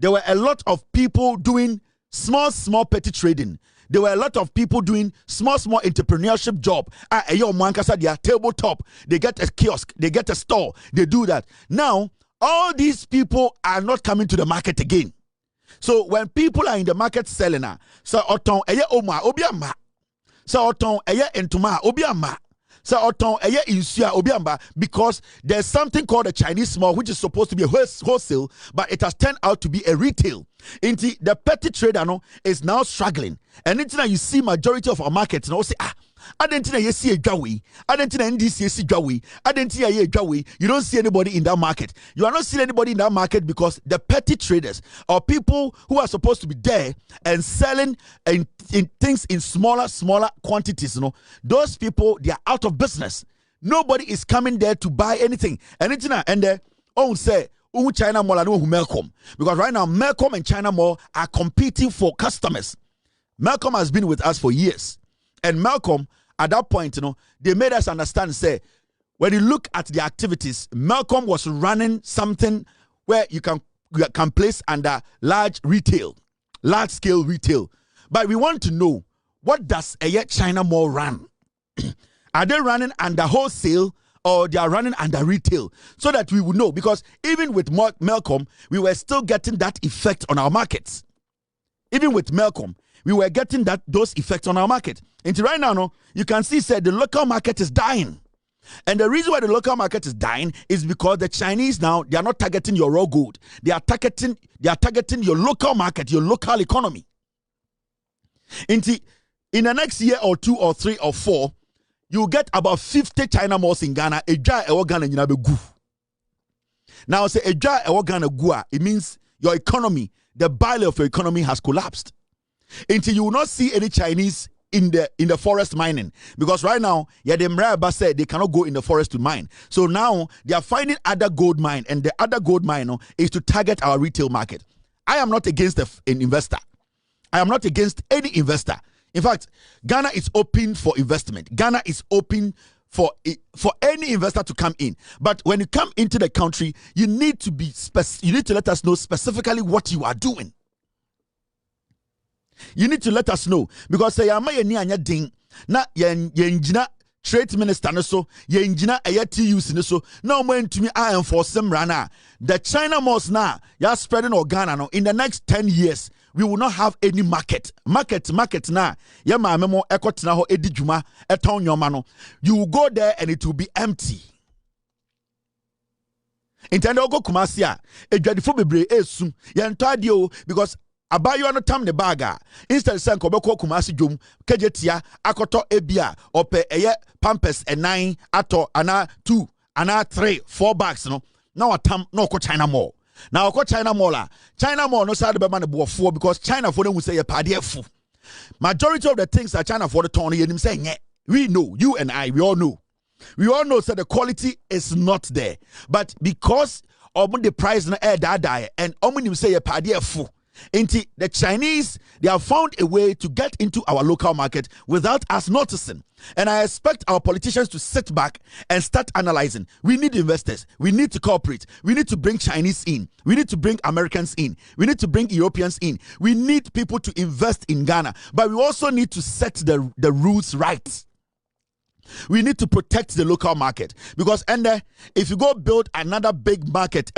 There were a lot of people doing small petty trading. There were a lot of people doing small entrepreneurship job. They are tabletop. They get a kiosk. They get a store. They do that. Now, all these people are not coming to the market again. So when people are in the market selling, so oton eye oma obiama. So oton eye entuma obiama. So oton eye insua obiamba, because there's something called a Chinese mall, which is supposed to be a wholesale, but it has turned out to be a retail. The petty trader is now struggling. And it's now you see majority of our markets say, Adentina you see a Jawi, Adentina NDC Jawi, Adentina ye Jawi. You don't see anybody in that market. You are not seeing anybody in that market because the petty traders or people who are supposed to be there and selling in things in smaller quantities, those people, they are out of business. Nobody is coming there to buy anything. And it's not, and they say China Mall and Melcom, because right now Melcom and China Mall are competing for customers. Melcom has been with us for years. And Malcolm, at that point, they made us understand, say, when you look at the activities, Malcolm was running something where you can place under large scale retail. But we want to know, what does a China Mall run? Are they running under wholesale or they are running under retail? So that we would know, because even with Malcolm, we were still getting that effect on our markets. Even with Malcolm, we were getting those effects on our market. Until right now, you can see, the local market is dying. And the reason why the local market is dying is because the Chinese now, they are not targeting your raw gold. They are targeting your local market, your local economy. In the next year or 2 or 3 or 4, you get about 50 China malls in Ghana. Now say it means your economy, the value of your economy has collapsed. Until you will not see any Chinese in the forest mining, because right now, the Mraba said they cannot go in the forest to mine. So now they are finding other gold mine, and the other gold mine is to target our retail market. I am not against an investor. I am not against any investor. In fact, Ghana is open for investment. Ghana is open for any investor to come in. But when you come into the country, you need to let us know specifically what you are doing. You need to let us know, because say na trade minister no so yenjina TUC no so na omo ntumi enforce mrana. The China malls now you are spreading Ghana no. In the next 10 years we will not have any market na ya ma memo ekotena ho edijuma eton nyoma no. You will go there and it will be empty. Intendo go Kumasi a edwadifo bebre esum yento ade o, because abayo no tam ne baga instead say nkobeko Kumasi dwom kejetia akoto ebia ope eye pampers enan ato ana 2 ana 3 4 bags no na watam na okọ China mall. Now okọ China mall no side be man bo 4, because China for them say ye pade fu. Majority of the things that China for the turn yenim say nye. We know, you and I, we all know that the quality is not there, but because of the price na air die and omunim say ye pade fu. The Chinese, they have found a way to get into our local market without us noticing. And I expect our politicians to sit back and start analyzing. We need investors. We need to cooperate. We need to bring Chinese in. We need to bring Americans in. We need to bring Europeans in. We need people to invest in Ghana. But we also need to set the rules right. We need to protect the local market. Because if you go build another big market,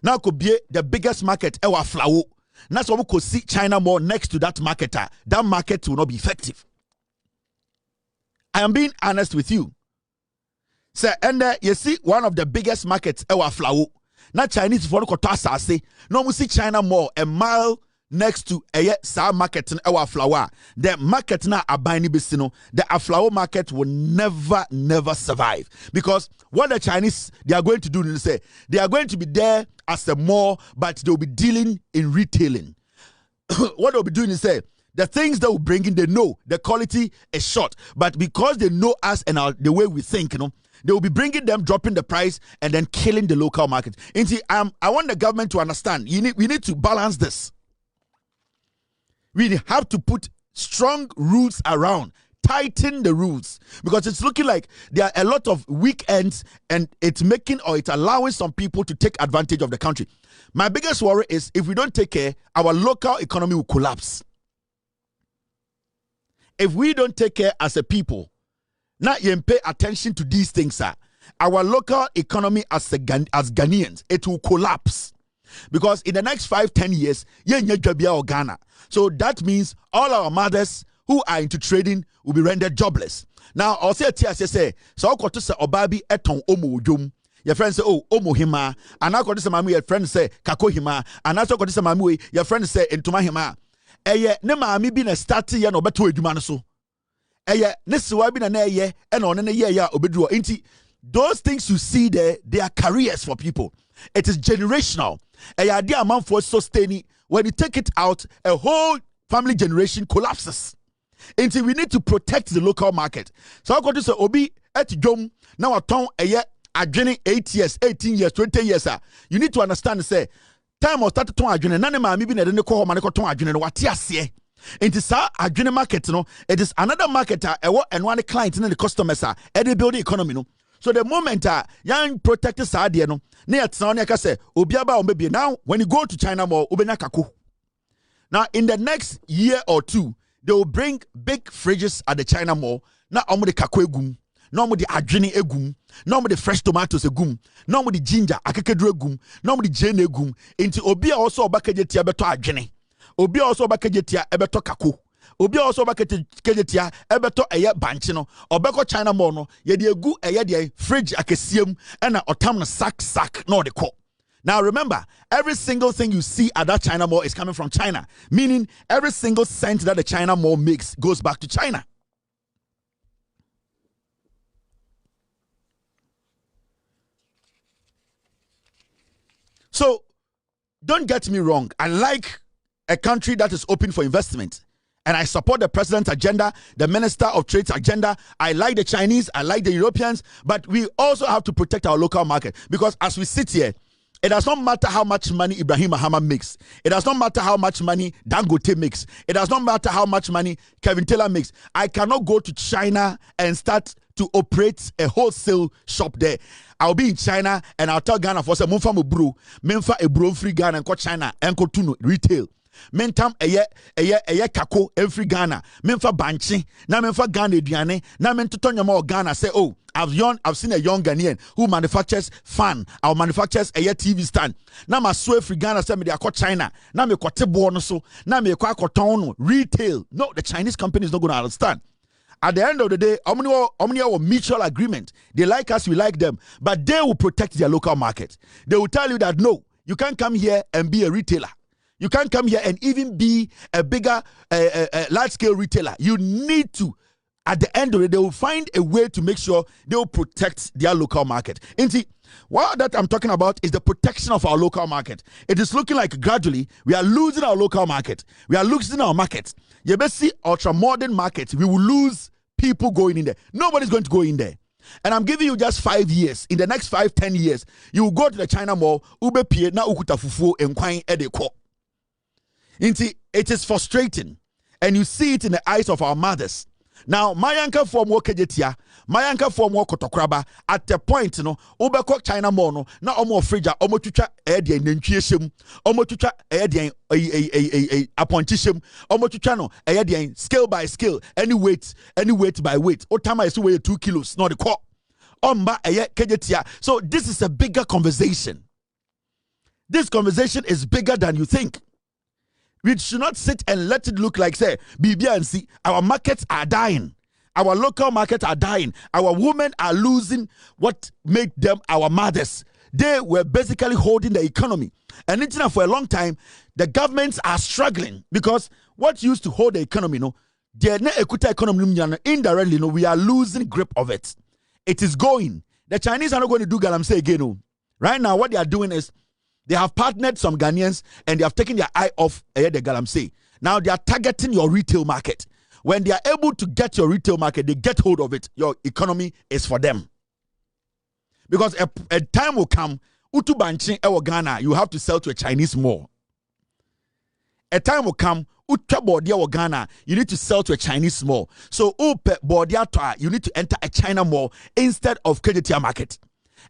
now could be the biggest market ever flower. That's why we could see China mall next to that market. That market will not be effective. I am being honest with you. Sir, you see one of the biggest markets ever flower. Now Chinese for the say no we see China mall a mile next to a market ever flower. The market na abani bisino. The flower market will never survive, because what the Chinese they are going to do is say they are going to be there as a mall, but they'll be dealing in retailing. What they'll be doing is say the things that will bring in, they know the quality is short, but because they know us and the way we think, they will be bringing them, dropping the price, and then killing the local market. I want the government to understand. We need to balance this. We have to put strong rules around, tighten the rules, because it's looking like there are a lot of weak ends, and it's allowing some people to take advantage of the country. My biggest worry is if we don't take care, our local economy will collapse. If we don't take care as a people, not even pay attention to these things, our local economy as Ghanaians, it will collapse. Because in the next 5-10 years, Ghana. So that means all our mothers who are into trading will be rendered jobless. Now, I'll say, so I'll go to say, Obabi eton omo ujum. Your friend say, oh, omo hima. And I'll go to say, Mamu, your friend say, kako hima. And I'll go to say, Mamu, your friend say, entuma hima. Ne maami bi na start ye no beto adwuma no so. Ne siwa bi na ye and on ne ye ya obeduro. Inti those things you see there, they are careers for people. It is generational. Idea amount for sustaining. When you take it out, a whole family generation collapses. Until we need to protect the local market. So I'm going to say, Obi et jom now a ton a year adjoining 8 years, 18 years, 20 years. You need to understand, say, time of start to adjoining. None of maybe the call manako adjoining what yes. It is our adjoining market, it is another market, and one client and the customers are at the building economy. No. So the moment young protectors are there, no, near Tsaonia say, Obiaba or maybe now when you go to China mall, Ubenakaku. Now in the next year or 2, they will bring big fridges at the China mall. Now the kakwe gum, no more the adjini egum, no more the fresh tomatoes egum, no more the ginger akakedru egum, no more the jene egum. Into Obia also obakajetia beto adjini. Obia also obakajetia ebeto kaku. obi also ba kejetia ebeto eye banchi no obeko China mall no ye de egu eye de fridge akesiem na otam no sack no de ko. Now remember, every single thing you see at that China mall is coming from China, meaning every single cent that the China mall makes goes back to China. So don't get me wrong, I like a country that is open for investment. And I support the president's agenda, the minister of trade's agenda. I like the Chinese, I like the Europeans, but we also have to protect our local market. Because as we sit here, it does not matter how much money Ibrahim Mahama makes. It does not matter how much money Dangote makes. It does not matter how much money Kevin Taylor makes. I cannot go to China and start to operate a wholesale shop there. I'll be in China and I'll tell Ghana for some Memfa a bro free Ghana and go China and go to retail. Mentam eye kako every Ghana. Memfa banchi na memfa Ghana aduane na mentoto nyama Ghana say oh I've seen a young Ghanaian who manufactures fan or manufactures a TV stand. Na ma so free Ghana say me dey akọ China. Na me kwate bo no so. Na me kwa akoton retail. No, the Chinese company is not going to understand. At the end of the day, omni mutual agreement. They like us, we like them, but they will protect their local market. They will tell you that no, you can't come here and be a retailer. You can't come here and even be a bigger, large-scale retailer. You need to, at the end of it, they will find a way to make sure they will protect their local market. And see, what that I'm talking about is the protection of our local market. It is looking like gradually we are losing our local market. We are losing our market. You better see ultra-modern markets. We will lose people going in there. Nobody's going to go in there. And I'm giving you just 5 years. In the next 5-10 years, you will go to the China mall, ube pie na ukuta fufu enkwan edeko. It is frustrating, and you see it in the eyes of our mothers. Now, Mayanka form wo kejetia, Mayanka form wo kotokraba. At the point, you know, ubeko China mall no, na omo frija, omo tucha edi nentwieshem, omo tucha edi apontishem, omo tucha no edi scale by scale, any weight by weight. Otama is weigh 2 kilos, not the core. Omba eye kejetia. So this is a bigger conversation. This conversation is bigger than you think. We should not sit and let it look like, say, BBNC, our markets are dying. Our local markets are dying. Our women are losing what made them our mothers. They were basically holding the economy. And for a long time, the governments are struggling because what used to hold the economy, indirectly, we are losing grip of it. It is going. The Chinese are not going to do Galamsey again. Right now, what they are doing is, they have partnered some Ghanaians and they have taken their eye off the Galamsey. Now they are targeting your retail market. When they are able to get your retail market, they get hold of it. Your economy is for them. Because a time will come, Utu Banchin Ewo Ghana, you have to sell to a Chinese mall. A time will come, Utu Bordia or Ghana, you need to sell to a Chinese mall. So Upe Bordia Toa, you need to enter a China mall instead of Kejetia market.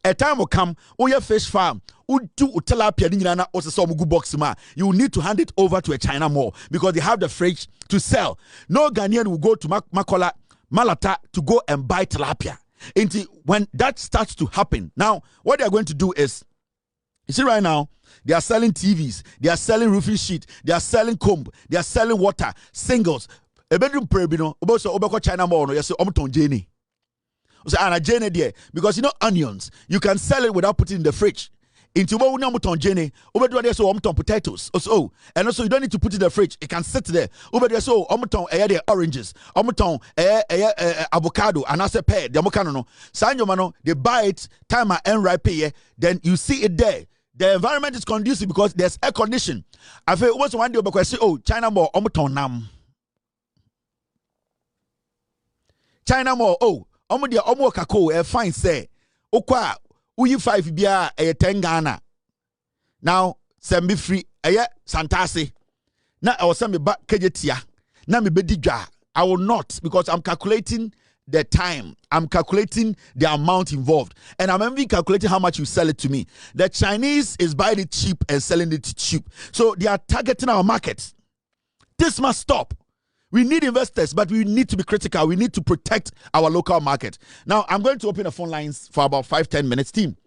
A time will come, Oya Fish Farm, Utu Utelapia Dinana or Somugu Boxima. You need to hand it over to a China mall because they have the fridge to sell. No Ghanaian will go to Makola, Malata to go and buy tilapia. Until when that starts to happen, now what they are going to do is, you see right now, they are selling TVs, they are selling roofing sheet, they are selling comb, they are selling water, singles. A bedroom prebino, Oboko China mall, no, yes, Omton Jenny. So Jenny there because you know onions, you can sell it without putting it in the fridge. Into what we know Jenny, over there so potatoes. Also, and also you don't need to put it in the fridge. It can sit there. Over there so oranges, avocado, and I say pear. The mokano no. They buy it time and ripe here. Then you see it there. The environment is conducive because there's air condition. I feel what's one day because say China mall nam. China mall omo kako fine say okwa uyi 5 bia 10 Ghana now sembi free santase na I was me ba kejetia na me bedi dwa. I will not because I'm calculating the time, I'm calculating the amount involved, and I'm even calculating how much you sell it to me. The Chinese is buying it cheap and selling it cheap, so they are targeting our market. This must stop. We need investors, but we need to be critical. We need to protect our local market. Now, I'm going to open the phone lines for about 5-10 minutes. Team,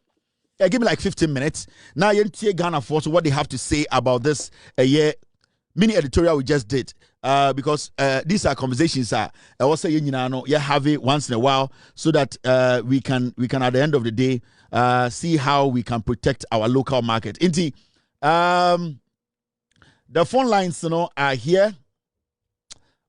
give me like 15 minutes. Now, you Ghana Force, what they have to say about this mini editorial we just did because these are conversations I was saying, you have it once in a while so that we can at the end of the day see how we can protect our local market. Indeed, the phone lines, are here.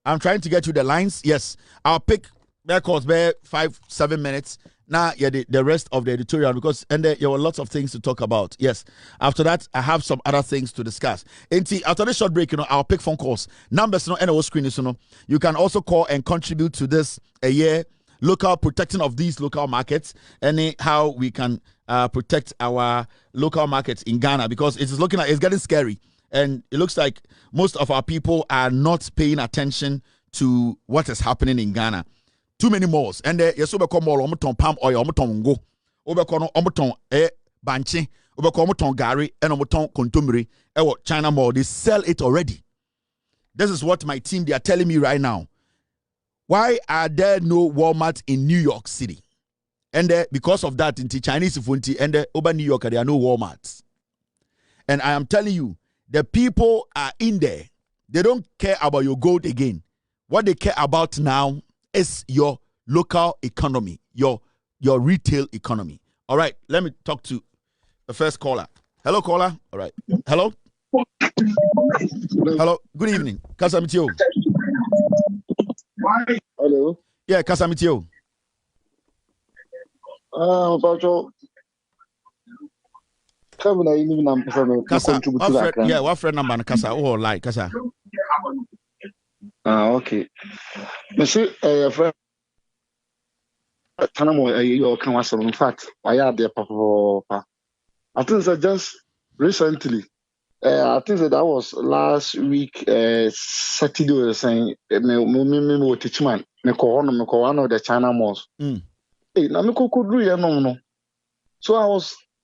I'm trying to get you the lines. Yes, I'll pick their calls by 5-7 minutes. Now, the rest of the editorial, because there were lots of things to talk about. Yes. After that, I have some other things to discuss. After this short break, I'll pick phone calls. Numbers, and screen is, you can also call and contribute to this a year local protecting of these local markets and how we can protect our local markets in Ghana, because it's getting scary. And it looks like most of our people are not paying attention to what is happening in Ghana. Too many malls. And yes, we call mall omoton palm oil, omoton go. Obekono omoton banche, obekono omoton gari, and omoton kontumri. China mall, they sell it already. This is what my team, they are telling me right now. Why are there no Walmart in New York City? And because of that, in the Chinese funti and over New York, there are no Walmarts. And I am telling you, the people are in there. They don't care about your gold again. What they care about now is your local economy, your retail economy. All right, let me talk to the first caller. Hello, caller. All right. Hello. Hello. Good evening. Kasamitio. Hello. Yeah, Kasamitio. Kasa, what friend number Kasa? Oh, like Kasa. Okay. Monsieur, friend, you can was in fact, I had the papa. I think that just recently, I think that was last week, Saturday, was saying, me teach man, me one of the China malls. Hey, na me could do no. So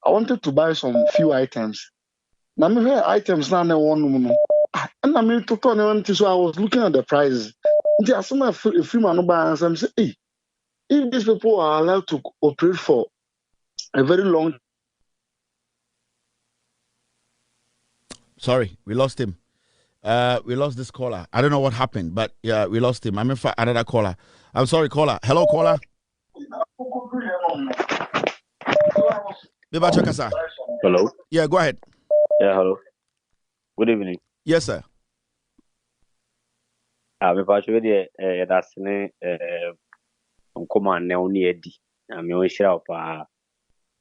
I wanted to buy some few items. Now me hear items now one no. And I mean to turn on, so I was looking at the prices. As soon as a few man buy and say, hey, if these people are allowed to operate for a very long. Sorry, we lost him. We lost this caller. I don't know what happened, but yeah, we lost him. I'm in fact another caller. I'm sorry, caller. Hello, caller. Hello. Yeah, go ahead. Yeah, hello. Good evening. Yes, sir. Me pacho de that's ne command na oni edi. Na me on shira pa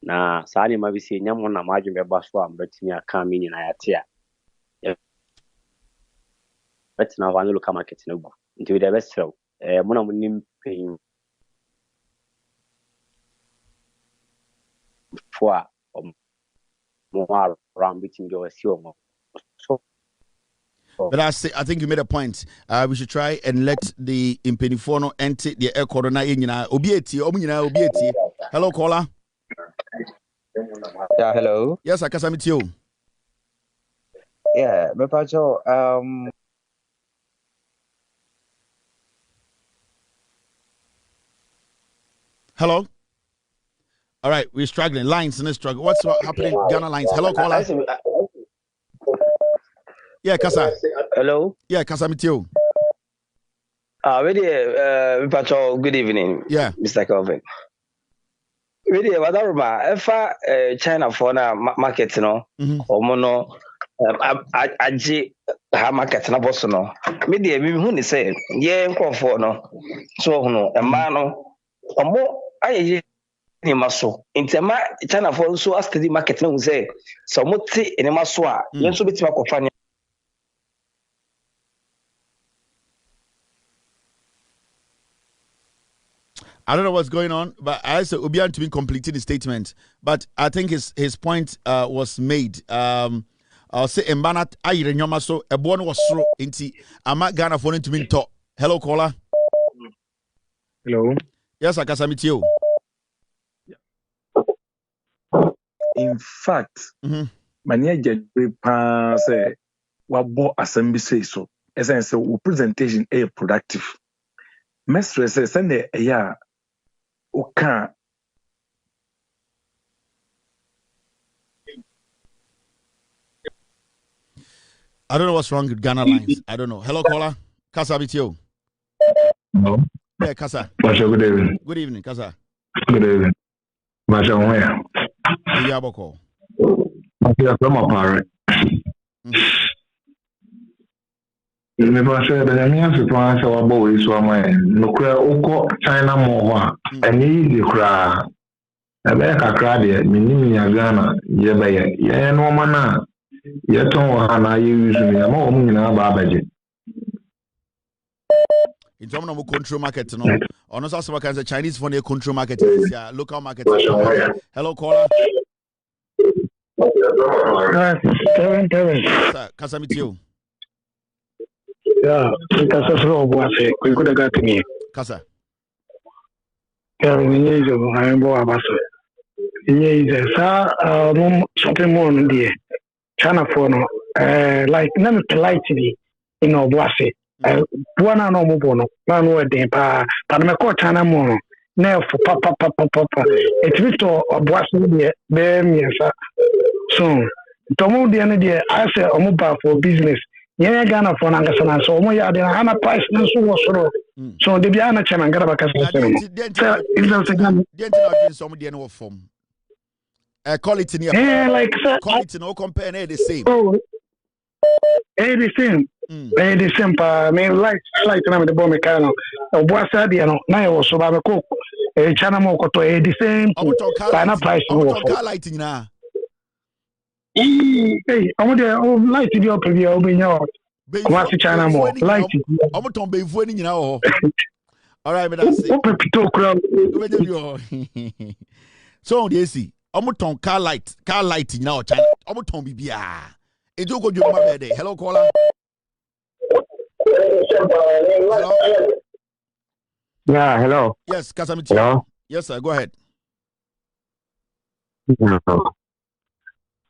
na saa ne ma bi se nyamo na ma adwun be ba so am betimi aka me nyina ya te a. Betina wa no local market na gu. Nti we dey best sell. Mo na mo nim pay for more around between your so. But I think you made a point. We should try and let the impenifono enter the air corona in obieti. Hello, caller. Yeah, hello. Yes, I can submit you. Yeah, me pacho Hello. All right, we're struggling. Lines in this struggle. What's happening? Ghana lines. Hello, caller. Yeah, Kasa. Hello. Yeah, Kasa Mitio. Pacho, good evening. Yeah. Mr. Kelvin. Really, what if China for na market no, or mono, aji ha market na boss no. Me who ni say, yeah, for no. So no, a man no, mo aye ni maso. Intema China for so as the market no say, so mo ti ni maso a, yen so beti makofa. I don't know what's going on, but I said Obian to be completing the statement. But I think his point was made. I'll say Mbanat ayire nyoma so ebo was soro inti ama Ghana for to mean talk. Hello, caller. Hello. Yes, I can submit you. In fact, many get say what bought assembly say so. As I say, presentation a productive. Mestre says send a yeah. Okay. I don't know what's wrong with Ghana lines. I don't know. Hello, caller. Kasa bitio. No. Yeah, Kasa. Masha, good evening. Good evening, Kasa. Good evening. Masha, where? Yaboko. Masha, from a parent. Me Masha, the Namian surprise our boys were my no cry oko China more. And easy cry. A bear a cry, meaning Ghana, Yabaya, yeah, no man. Yet on Hana use me a moment in our babaji. In terms of control market, no. On us also can say Chinese for the control market, local market. Hello, caller. Kevin. Kasa mitio. Yeah, Kasa from Boise. We could have got me. Kasa. Kevin, I'm Boabasa. Yes, something more on the China phone. Like, none light me in Boise. One and no more, man, what they pa, but I'm a court China mono. Now for papa. It's Mr. Boise, bear me, sir. So, Tomo the idea, I say, Omuba for business. Yeah, Ghana for Nangasana, so Moya, the Hana price, no so. So, the Biana Chaman Garabaka. Some of the form. Quality near. Like, quality no compare, the same. Oh, the same. The same, I mean, like, the bomb mechanic. Or Boisadiano, now was so by the cook. A China Mokoto, the same. By price. Lighting now. Hey, I'm going light to your preview over your China more. Light. I'm going to be winning now. All right, but that's it. So, they see. I'm going to car lighting now. I'm going to be it do go my bed. Hello, caller. Hello. Yeah, hello. Yes, Kasamiti. Hello. Yes, sir. Go ahead.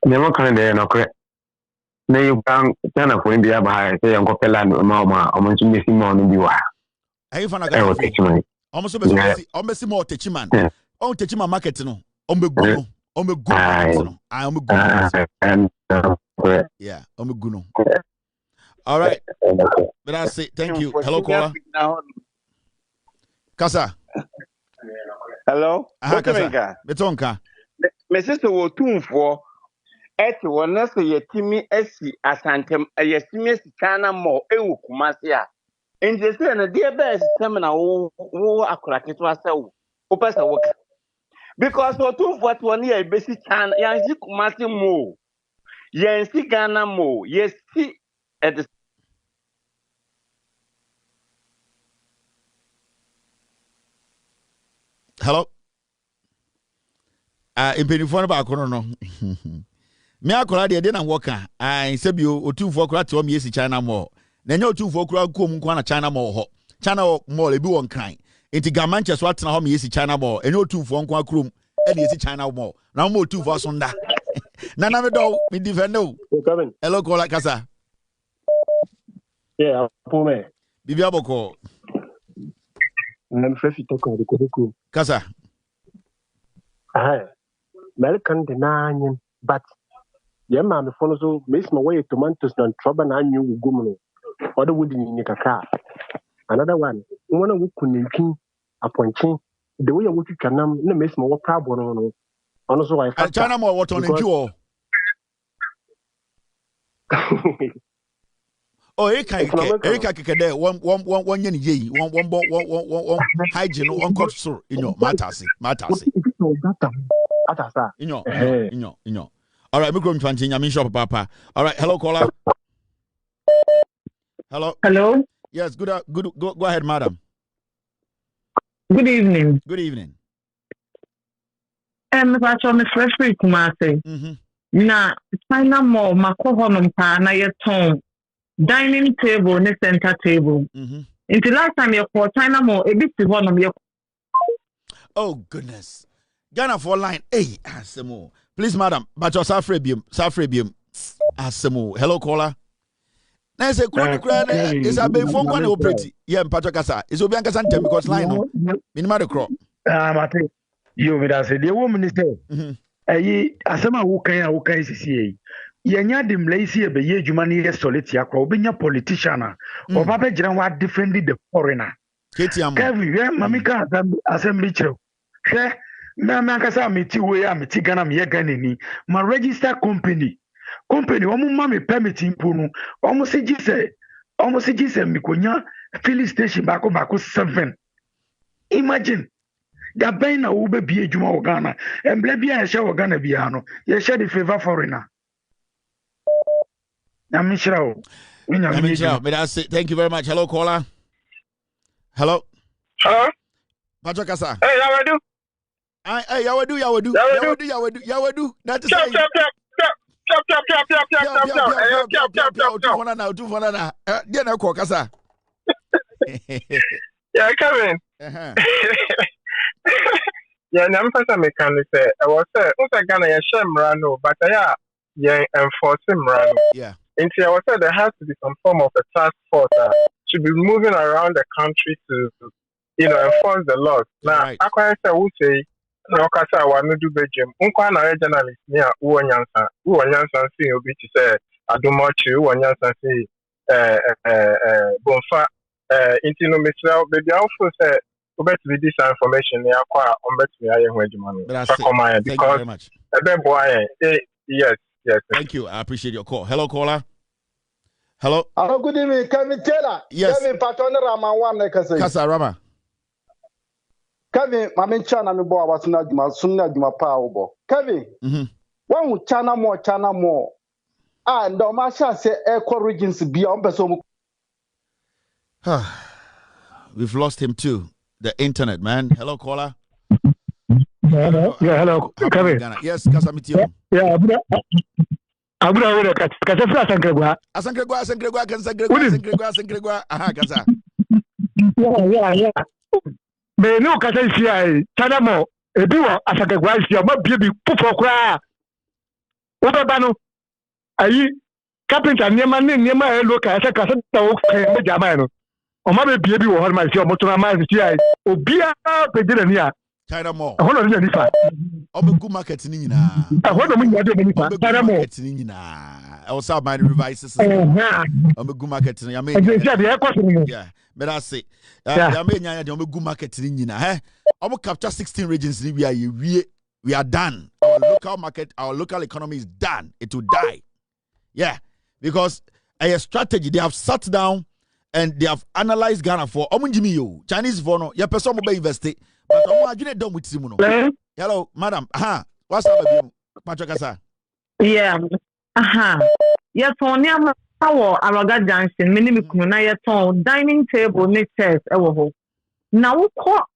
Never can they no correct. Now you can turn up when they are behind. Say I'm going to mama. I'm going to miss him on the wire. Hey, if I got a almost almost more techiman. Oh, techima market no. I'm a good. Yeah, I'm a good. All right. But I say thank you. Hello, caller. Kasa. Hello. Kasa. Betonka. My sister will tune for at one as a Timmy Essie Asantem, a Yesimi China more, Ewu Kumasia. And the same, a dear best seminar, who are cracked to ourselves. Opasa work. Because for 2 for 1 year, basic China, Yansi Kumasi Mo. Yansi Ghana Mo. Yes, see at the hello. In Penifone back no. Me akola de na woka. Say bi o 2 for kura to me yesi China Mall. Na nya o 2 for kura kom kwa na China Mall ho. China Mall e bi won kan. Enti Galamsey so atena ho me yesi China Mall. Enya o 2 for kwa krom e na yesi China Mall. Na mo 2 for so nda. Na me do me defend no. Hello caller Kasa. Yeah, Pome. Bibi aboko. I'm fresh to ko ko. Kasa. American denying but yeah, man, follow so miss my way tomatoes and trouble and you gumno. Other wood in your car. Another one, one of who appointing the way you can no miss my problem. Also, I found China more what on you. Oh, Erika Kede, one yen, one hygiene, one cut so in your matters. In your. All right, we're going to continue. I'm in shop, Papa. All right, hello, caller. Hello. Yes, good. Go ahead, madam. Good evening. Good evening. That's on the fresh week, Kumase. Na China Mall, Makohonum Pa, na your tone. Dining table, ne center table. Until last time you called China Mall, a bit one of your. Oh, goodness. Ghana for line. Hey, Asemo. Please, madam, but your Safrebium. Asemo. Hello, caller. Now, say, is a big phone one operating. Yeah, Patrocasa. It's Obianca Santem because line no. Minima the crop. You would have said, the woman is there. Asema who can see. yenya dem lazy be ye adwuma ne ye solid ya kwa obenya politician a oba be gyina wa defend the foreigner Kevin we mami ka assembly chiro hwe na me akasa meti we ya meti Ghana me ye Ghana ni ma register company omo ma me permit impo no omo se gise mikonya filling station bako 7 imagine da ben na wo be bie adwuma wo Ghana embla bia ye hye wo Ghana bia no ye hye the favor foreigner. Thank you very much. Hello, caller. Hello. Patrick Kasa. Hey, Yawadu. Hey, Yawadu. That is Yeah, Kevin. Yeah, I'm first time can say I was Ghana ya Shemrano, but yeah enforce Mrano. Yeah. And I was there has to be some form of a task force to be moving around the country to, enforce the laws. Now, I can say, we say, no, Kasa, I want to do Belgium. Unkwana journalist near Uwanyansa, see, which is I do much, Uwanyansa, see, Bonfa, Intino Mr. Baby, I also say, bet to this information, they are quite on bet me. I am because yes. Yes. Thank you. I appreciate your call. Hello, caller. Hello. Hello, good evening. Kevin Taylor. Yes. Kevin Patona Rama one like I say. Kasa Rama. Kevin, my main channel me boy was not Juma power. Kevin. One with channel more. And the Masha say equal regions beyond Besom. We've lost him too. The internet, man. Hello, caller. Hello. Kevin. Yes, Kasamitio. Yeah, Abura Kasa Sankregwa. Sankregwa. Aha, Kasa. Yeah. Me no Kasa CI, Chanamo, Ebiwa, Asakregwa, my baby, Pupokra. Ubabano. Ayi, Carpenter, Nema, look at Kasa, Jamano. Or my baby will hold my show, Motorama, CI, Obia, Pedania. China more. I want to do it. I'm a good market in Nina. I want to make China more. I was out my revises. I'm a good market in Yamay. Yeah, but I say, Yamay, I'm a good market in Nina. I'm capture 16 regions. We are done. Our local market, our local economy is done. It will die. Yeah, because a strategy, they have sat down and they have analyzed Ghana for Chinese for no, your person will be invested. But I'm going done with Simono. Hello, madam. What's up, Patrick Kasa? Yeah. Yes, on your power, Araga Junction, minimum Kunaya dining table, next chairs, now, call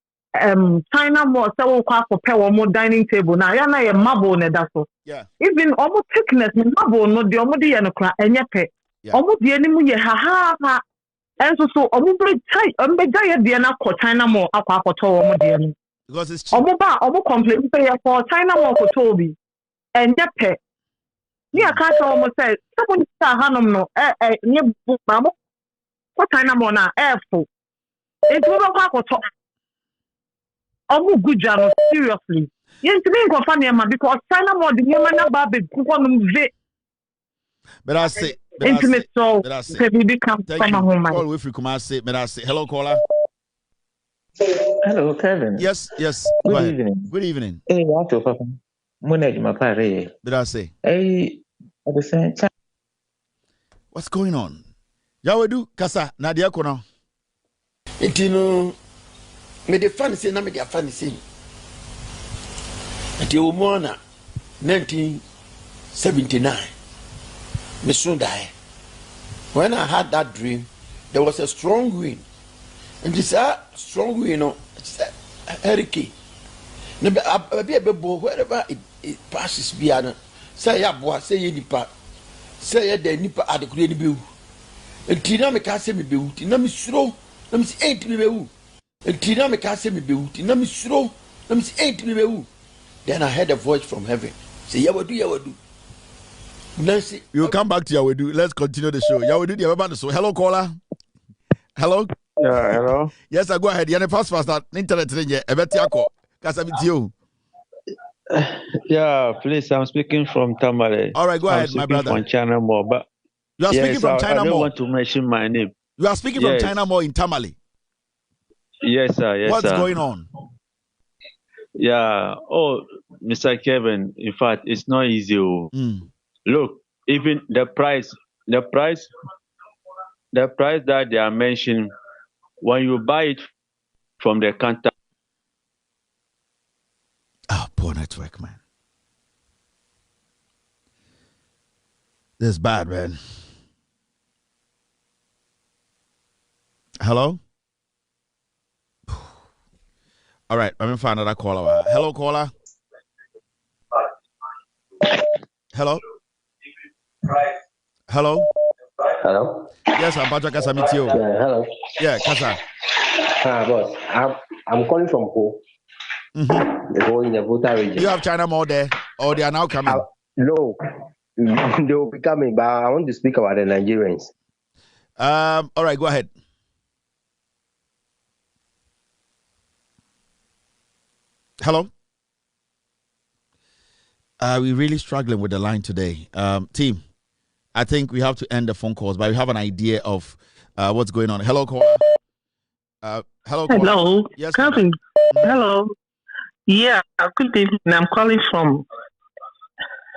China more, so for power more dining table. Now, you're not a marble, Nedaso. Yeah. Even almost thickness, marble, no, the Omodi and a crack, and yet, almost the enemy, ha. And so, tight, Diana for China more up for Tomo. Because it's cheap. Almost complain for China more for Toby. And yet, near Castle almost said, someone Hanum no, near book, Mamma. For China more now, airful. It's over for top. Almost good job, seriously. Yes, to me, funny, because China more the woman about the cook. But I say, intimate soul. We become from home. Call with you, come and say, but I say, hello, caller. Hello, Kevin. Yes. Good evening. Good evening. Hey, what's your papa? Money, my pare. Did I say? Hey, at the same time. What's going on? Yawadu, Kasa, Nadia Kono. Itino, me the funny say, na me the funny say. At your 1979. Me soon die. When I had that dream, there was a strong wind. And this strong wind, it's a hurricane. Wherever it passes, Biana, say ya boy, say ye nipa, say ya de nipa at the Korean bill. And Tina me can't say me built, and I'm slow, let me say 8 me beau. And Tina me can't say me built, and I'm slow, let me say 8 me beau. Then I heard a voice from heaven say, Yawadu. Nancy, we'll come back to Yawadu. Let's continue the show. Yawadu, you have about the show. Hello, caller. Hello. Yeah, hello. Yes, I go ahead. You're the fast that internet thing. I bet you. Yeah, please, I'm speaking from Tamale. All right, go ahead, my brother. From China Mall, but you are speaking from China I don't Mall. want to mention my name. You are speaking from China Mall in Tamale. Yes, sir. Yes, What's sir. going on? Yeah. Oh, Mr. Kevin, in fact, it's not easy. Look, even the price that they are mentioning, when you buy it from the counter. Oh, poor network, man. This is bad, man. Hello? All right, I'm going to find another caller. Hello, caller. Hello? Hello? Hello? Yes, I'm Patrick Kasamitio. Yeah, hello. Yeah, Kasa. Boss, I'm calling from Ho. The Ho in the Volta region. You have China Mall there, or they are now coming? No, they will be coming, but I want to speak about the Nigerians. All right, go ahead. Hello? We're really struggling with the line today. Team, I think we have to end the phone calls, but we have an idea of what's going on. Hello, caller. Hello, caller. Hello. Yes, Calvin. Hello. Yeah, good evening. I'm calling from...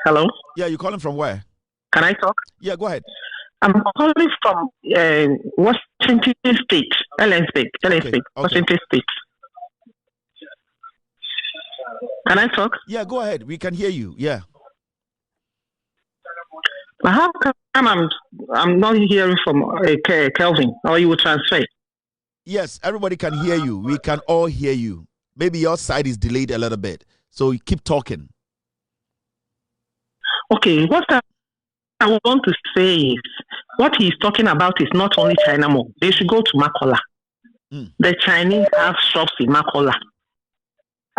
Hello? Yeah, you're calling from where? Can I talk? Yeah, go ahead. I'm calling from Washington State, Galamsey, Washington State. Can I talk? Yeah, go ahead. We can hear you. Yeah. How come I'm not hearing from Kelvin, or you will transfer? Yes, everybody can hear you. We can all hear you. Maybe your side is delayed a little bit, so you keep talking. Okay, what I want to say is, what he's talking about is not only China Mall. They should go to Makola. The Chinese have shops in Makola.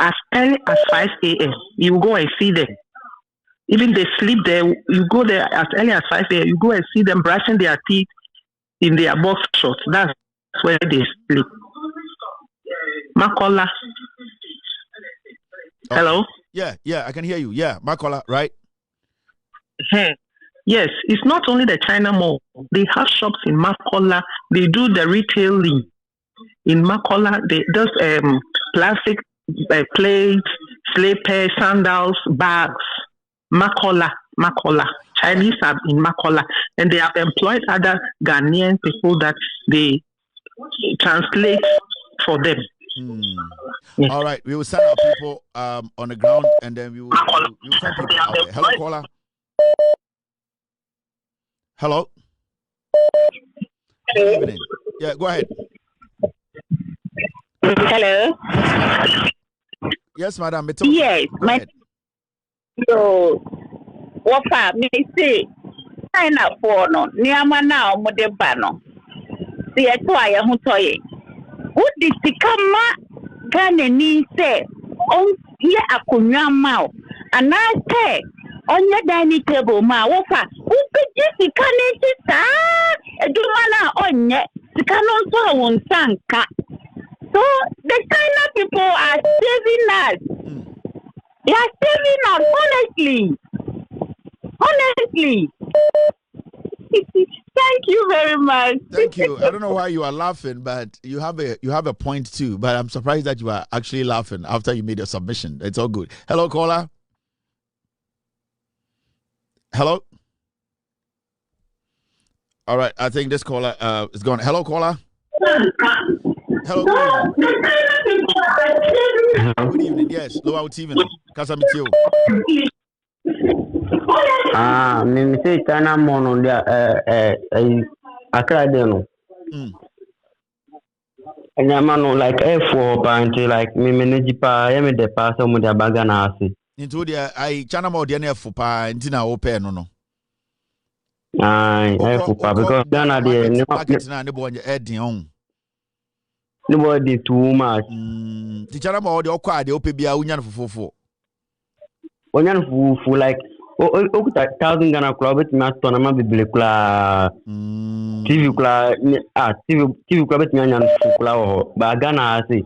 As early as 5 a.m., you go and see them. Even they sleep there, you go there as early as 5 a.m., you go and see them brushing their teeth in their box shorts. That's where they sleep. Makola. Okay. Hello? Yeah, I can hear you. Yeah, Makola, right? Yes, it's not only the China Mall. They have shops in Makola. They do the retailing in Makola. They do plastic plates, slippers, sandals, bags. Makola. Chinese are in Makola, and they have employed other Ghanaian people that they translate for them. Yes. All right, we will send our people on the ground, and then we will send people out there. Hello, caller. Hello. Good evening. Yeah, go ahead. Hello. Yes, madam. Yes, so what me say? China for no. Niama na omode ba no. Se e to aye ho toye. Who did sikama Ghana ni say on ye akonwa ma o. Ana say onye dining table ma wo fa. Who be sika ne ti sa? Eduma na onye sika no so won sanka. So the China people are saving us. They are saving us, honestly. Thank you very much. Thank you. I don't know why you are laughing, but you have a point too. But I'm surprised that you are actually laughing after you made your submission. It's all good. Hello, caller. Hello. All right. I think this caller is gone. Hello, caller. Hello. Good evening. Yes. Low out TV. Kasamitio. Me say China Mall there Accra there no. And I'm like F4 panty like me manage pa me the pass mo the baga na ase. Into the I China Mall there F4 pa ntina open no. F4 pa because Ghana there no market na ne bo edin on. Nobody too much. The China Mall the okwa de ope bia unya no fofofo. Onya no fofofo like okuta 1000 Ghana club bet me atona ma bibele kula. TV kula TV kula bet me anya no kula ho ba Ghana ase.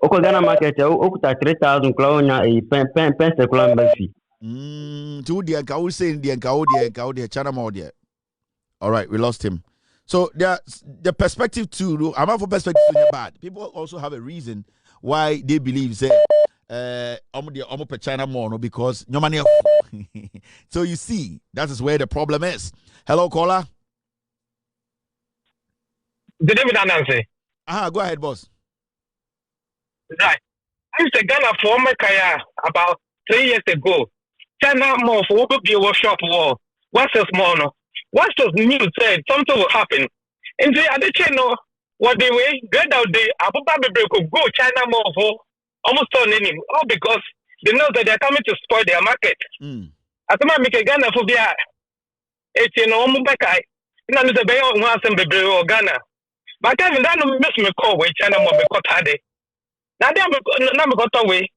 Oko Ghana market okuta 3,000 klonya a pen secular fee. To the Nkau saying the Nkau China more there. All right, we lost him. So the perspective too. I'm not for perspective bad. People also have a reason why they believe say almost China more because no money. So you see, that is where the problem is. Hello, caller. Good evening, Nancy. Go ahead, boss. Right. Mr. Ghana for Kaya about 3 years ago. China more for open the workshop war. What's the small? What's the news said something will happen? And the other channel, what they way, get out there, Abu Dhabi could go China more for almost on any, all because they know that they're coming to spoil their market. As a man, make a Ghana for the 18 or Mubakai. None of the Bay on once and Baby or Ghana. But I haven't miss me call with China more because I did. Now they have got away.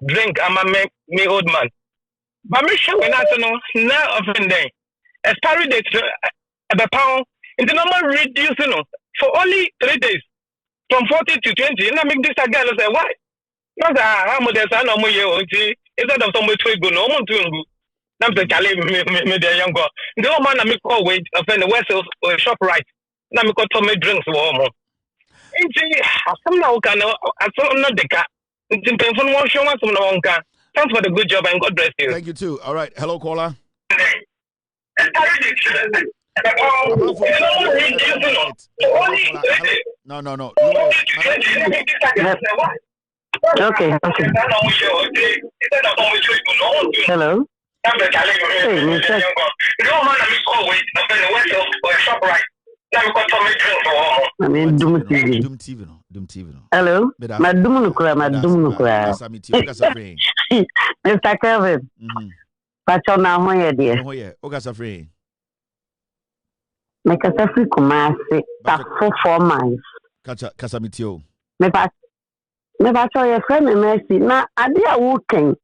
Drink, I'm a me old man. But me sure when I know now offending. Expiry date a pound in the normal reducing for only 3 days from 40 to 20. And I make this again and say, why? Not how much there's no more year instead of somebody to go no more to go. I'm the Cali, me, the young girl. The old man, I make call wait, offend the West or shop right. Now, me got me drinks warm. Somehow can I saw not the car. It's in painful one show, some no one car. Thanks for the good job and God bless you. Thank you too. All right. Hello, caller. No. Okay. Hello. Hey, Mr. I mean, Doom TV. Hello. Madum Nukura. Mr. Kevin. Pachona hoye dear. Hoye. Ogasa free. Make a free Kumasi for 4 months. Casamitio. Me pacho your friend and mercy. Na adia working.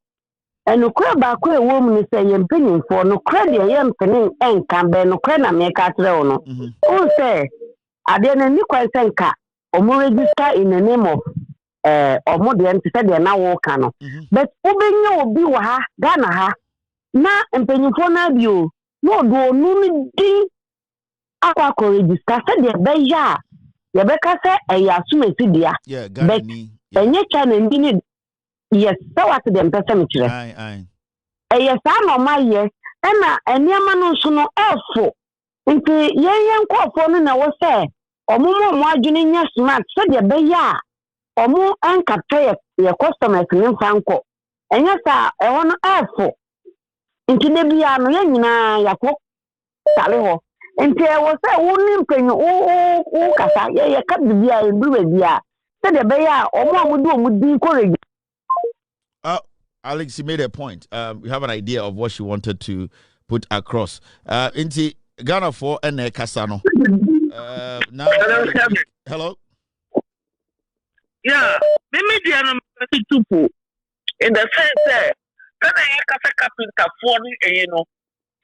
And no crab back where a woman is saying penny for no credit yam penny and can be no crana make at no. Oh say I didn't need quite senka or more register in the name of or more than to say they are now working. But Ubin will be wa Ghana ha. Na mpenyifo na bio no do onu di akwa ko register se de be ya ye be ka se eya sumesi dia Ghana ni enye chana ndi ni yes so what them person kire eya sa no ma ye na eniama no so no efo nti ye nkofo no na wo se omumo mo adwene nya smart se de be ya omu ankapta ye customers ni fanko enye sa ewo no efo nti ne bia no ya nyina yakọ tale ho nti e wo se wo ni mpanyu wo kasa ye ka bia e bru bia se de be ya omudi ko regi. Alex, you made a point. We have an idea of what she wanted to put across. Nti Ghana for ene kasa no. Now hello. Yeah, me dia no tupu in the sense that kana ya kasa carpenter for ni no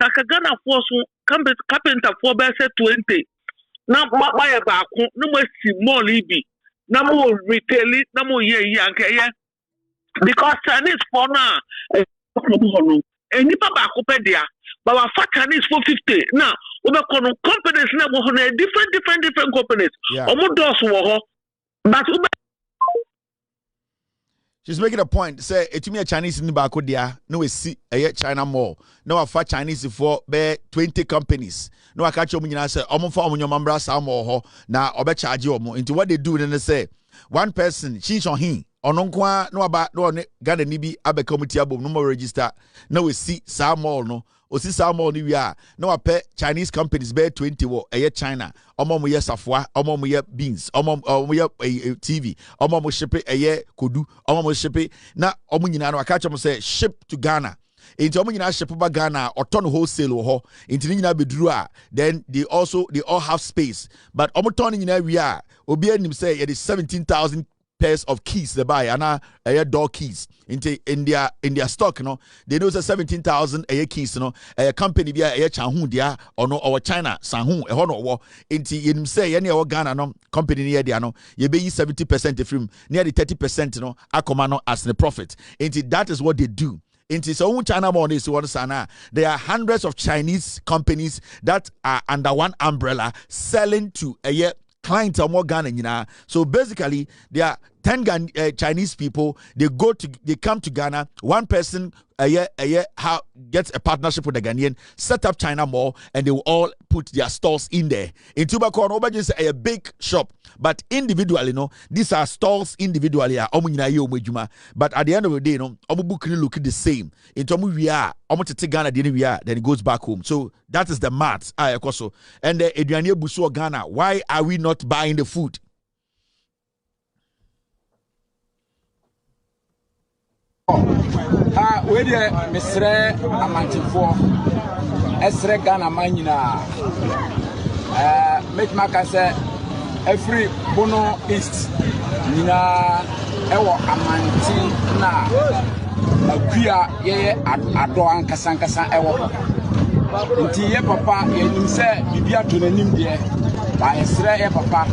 saka Ghana for so carpenter for be say 20 na ma ya ba ko no ma si mall ibi na mo retail na mo ye anke ye because Chinese for na enipa ba ko pe dia ba wa fa Chinese for 50 na we be kono companies na wo na different companies omo dos wo ho but she's making a point. Say, it to me a Chinese in the back there. No, we see a China mall. No, I fat Chinese for 20 companies. No, I catch you when I say, I'm for your mambra some more. Now, I bet charge you more. Into what they do, then they say, one person, she's on him. Ononkwa no about no Ghana nibi abe committee abom no more register. No, we see some mall no. O si sa mo ni wi a na wa pe Chinese companies be 20 wo eye China omo mo ye safwa omo mo ye beans omo mo ye TV omo mo ship eye kodu omo mo ship na omo nyina na aka chom say ship to Ghana enti omo nyina ship ba Ghana oton wholesale wo ho enti nyina beduru a then they all have space but omo ton nyina wi a obi anim say it is 17,000 pairs of keys they buy and door keys into in their stock, you know. They know 17,000 keys, you know. A company be a chanhu dia or no or China sanhu a hono war into you say any or Ghana no company near the no you be 70% from nearly 30%, you know, akomano as the profit. Into that is what they do. Into so China money is what sana. There are hundreds of Chinese companies that are under one umbrella selling to a year clients are more Ghana, you know. So basically, there are 10 Chinese people. They come to Ghana. One person a year gets a partnership with the Ghanaian, set up China Mall, and they will all put their stores in there. In Tubacon, Obaji is a big shop, but individually, these are stores individually. But at the end of the day, Omubu look the same. In Tomu we are, Omote Ghana, then it goes back home. So that is the maths. And the Adriania Busu Ghana. Why are we not buying the food? We dey Mr. Amantifo Esre Ghana Manina make maka say every Bono East Nina ewo Amanti na akuya ye ado ankasankasa ewo nti ye papa ye nim say bibia to nanim de ba Esre ye papa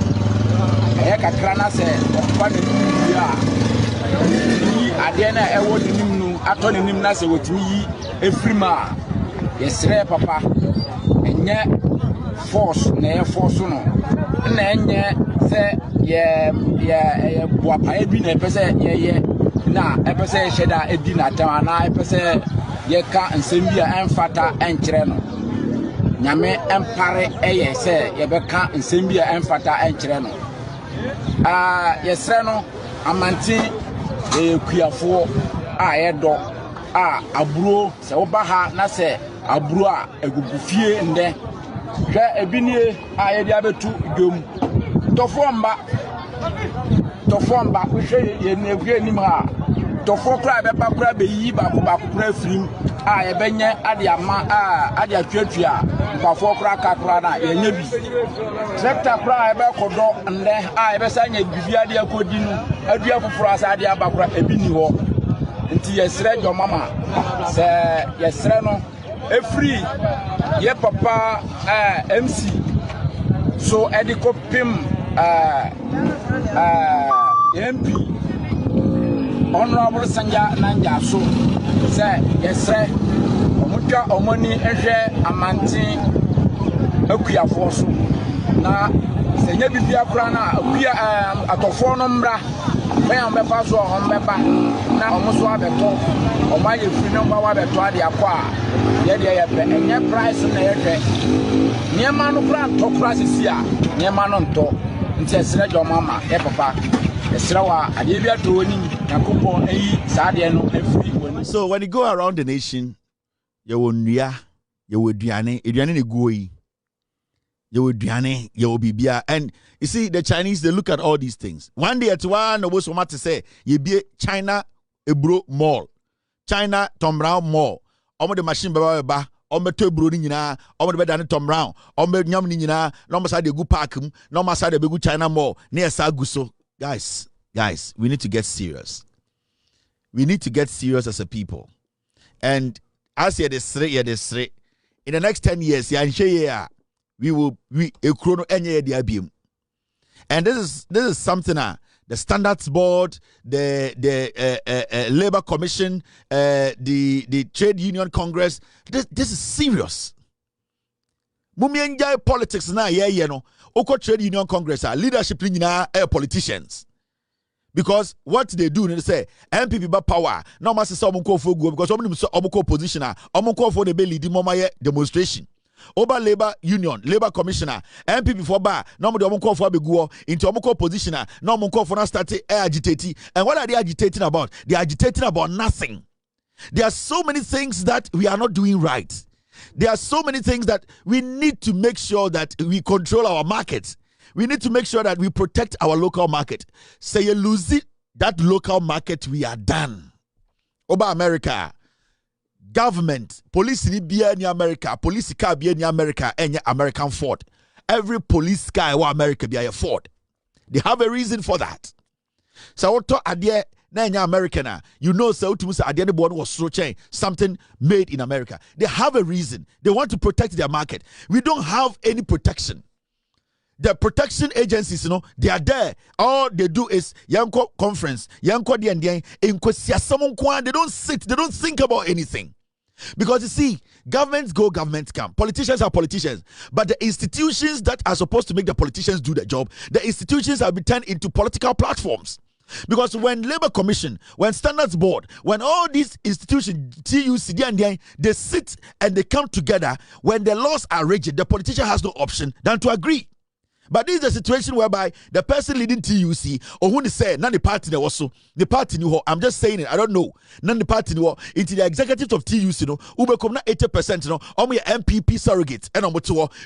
ye kakra na say papa ne bibia adena ewo nim no atoni nim na se wotimi yi efrima yesre papa enye force na force no na enye se ye boapa ebi na pese ye na epese sheda edi na tam na epese ye ka nsem bia emfata enkyere no nyame empare eye se ye be ka nsem bia emfata enkyere no yesre no amanti kuafo edo aburo se obaha na se aburo egugufie nde hwe ebinie yedi abetu dwom tofomba hwe ye negwe nim ha tofo kra be bakura be yi bakura frim yebenye ade ama ade atwatwa bafo kra kakra na yenye bi tractor kra be kodo nde yebe sanya bibia de akodi nu adua foforo asa ade abakura ebini ho nti yesre jo mama se yesre no efri ye papa MC so ediko pim MP Honorable Sanja Nanja so say yesre omutwa omoni ehwe amanti akuafo so na senya bibia kura na akua atofo no mra me befa so hombeba na omuso abeto omaye firi no mba abeto ade akwa ye de ye pe enye price na ye hwe niema no kura nto kura sisi a niema no nto nti esre jo mama e papa esre wa ade bia to oni yakopon eyi saade no afiri woni. So when you go around the nation, you will nua, you will duane ne guoi. You will duane, you will bibia. And you see, the Chinese, they look at all these things. One day at one, was what to say, you be China Ebro Mall, China Tom Brown Mall, omo the machine ba omo to ebro ni nyina, omo the bed Tom Brown, omo nyam ni nyina, no mo side go park no mo side go China Mall, near Saguso. Guys, we need to get serious. We need to get serious as a people. And as you say, in the next 10 years, we will a chrono any the and this is something the Standards Board, the Labor Commission, the Trade Union Congress. This is serious. Mumienja politics na no. Oko Trade Union Congress leadership na politicians. Because what they do, they say MPP ba power. No matter say omo for go because omo position omo for the be lead demonstration. Oba Labor Union, Labor Commissioner, MPP for bar, no more omo for be go into omo position. No omo for not start agitating. And what are they agitating about? They are agitating about nothing. There are so many things that we are not doing right. There are so many things that we need to make sure that we control our markets. We need to make sure that we protect our local market. Say you lose it, that local market, we are done. Oba America, government, police in America, police car be in America, and American Ford. Every police car in America be a Ford. They have a reason for that. So what to adhere na American, you know, so to at the end board was so chain something made in America. They have a reason. They want to protect their market. We don't have any protection. The protection agencies, they are there. All they do is yanko conference, yanko the they don't sit, they don't think about anything. Because you see, governments go, governments come. Politicians are politicians. But the institutions that are supposed to make the politicians do their job, the institutions have been turned into political platforms. Because when Labor Commission, when Standards Board, when all these institutions, TUC, they sit and they come together, when the laws are rigid, the politician has no option than to agree. But this is a situation whereby the person leading TUC, or who say, none the party also, the party knew. I'm just saying it, I don't know. None the party knew. Into the executives of TUC, who become 80%, only MPP surrogates, and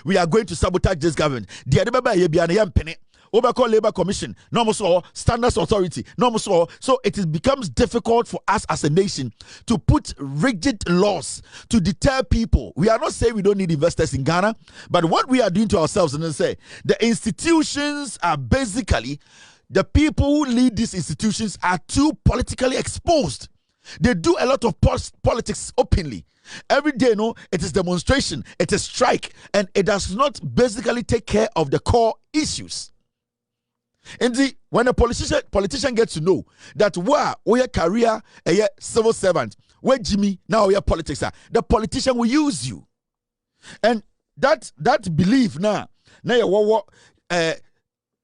we are going to sabotage this government. The other penny. Overcall Labor Commission, no more Standards Authority, no more so it becomes difficult for us as a nation to put rigid laws to deter people. We are not saying we don't need investors in Ghana, but what we are doing to ourselves, and say the institutions are basically the people who lead these institutions are too politically exposed. They do a lot of politics openly. Every day, it is demonstration, it is strike, and it does not basically take care of the core issues. And when a politician gets to know that we are career a civil servant, where Jimmy now we are politics, the politician will use you. And that belief now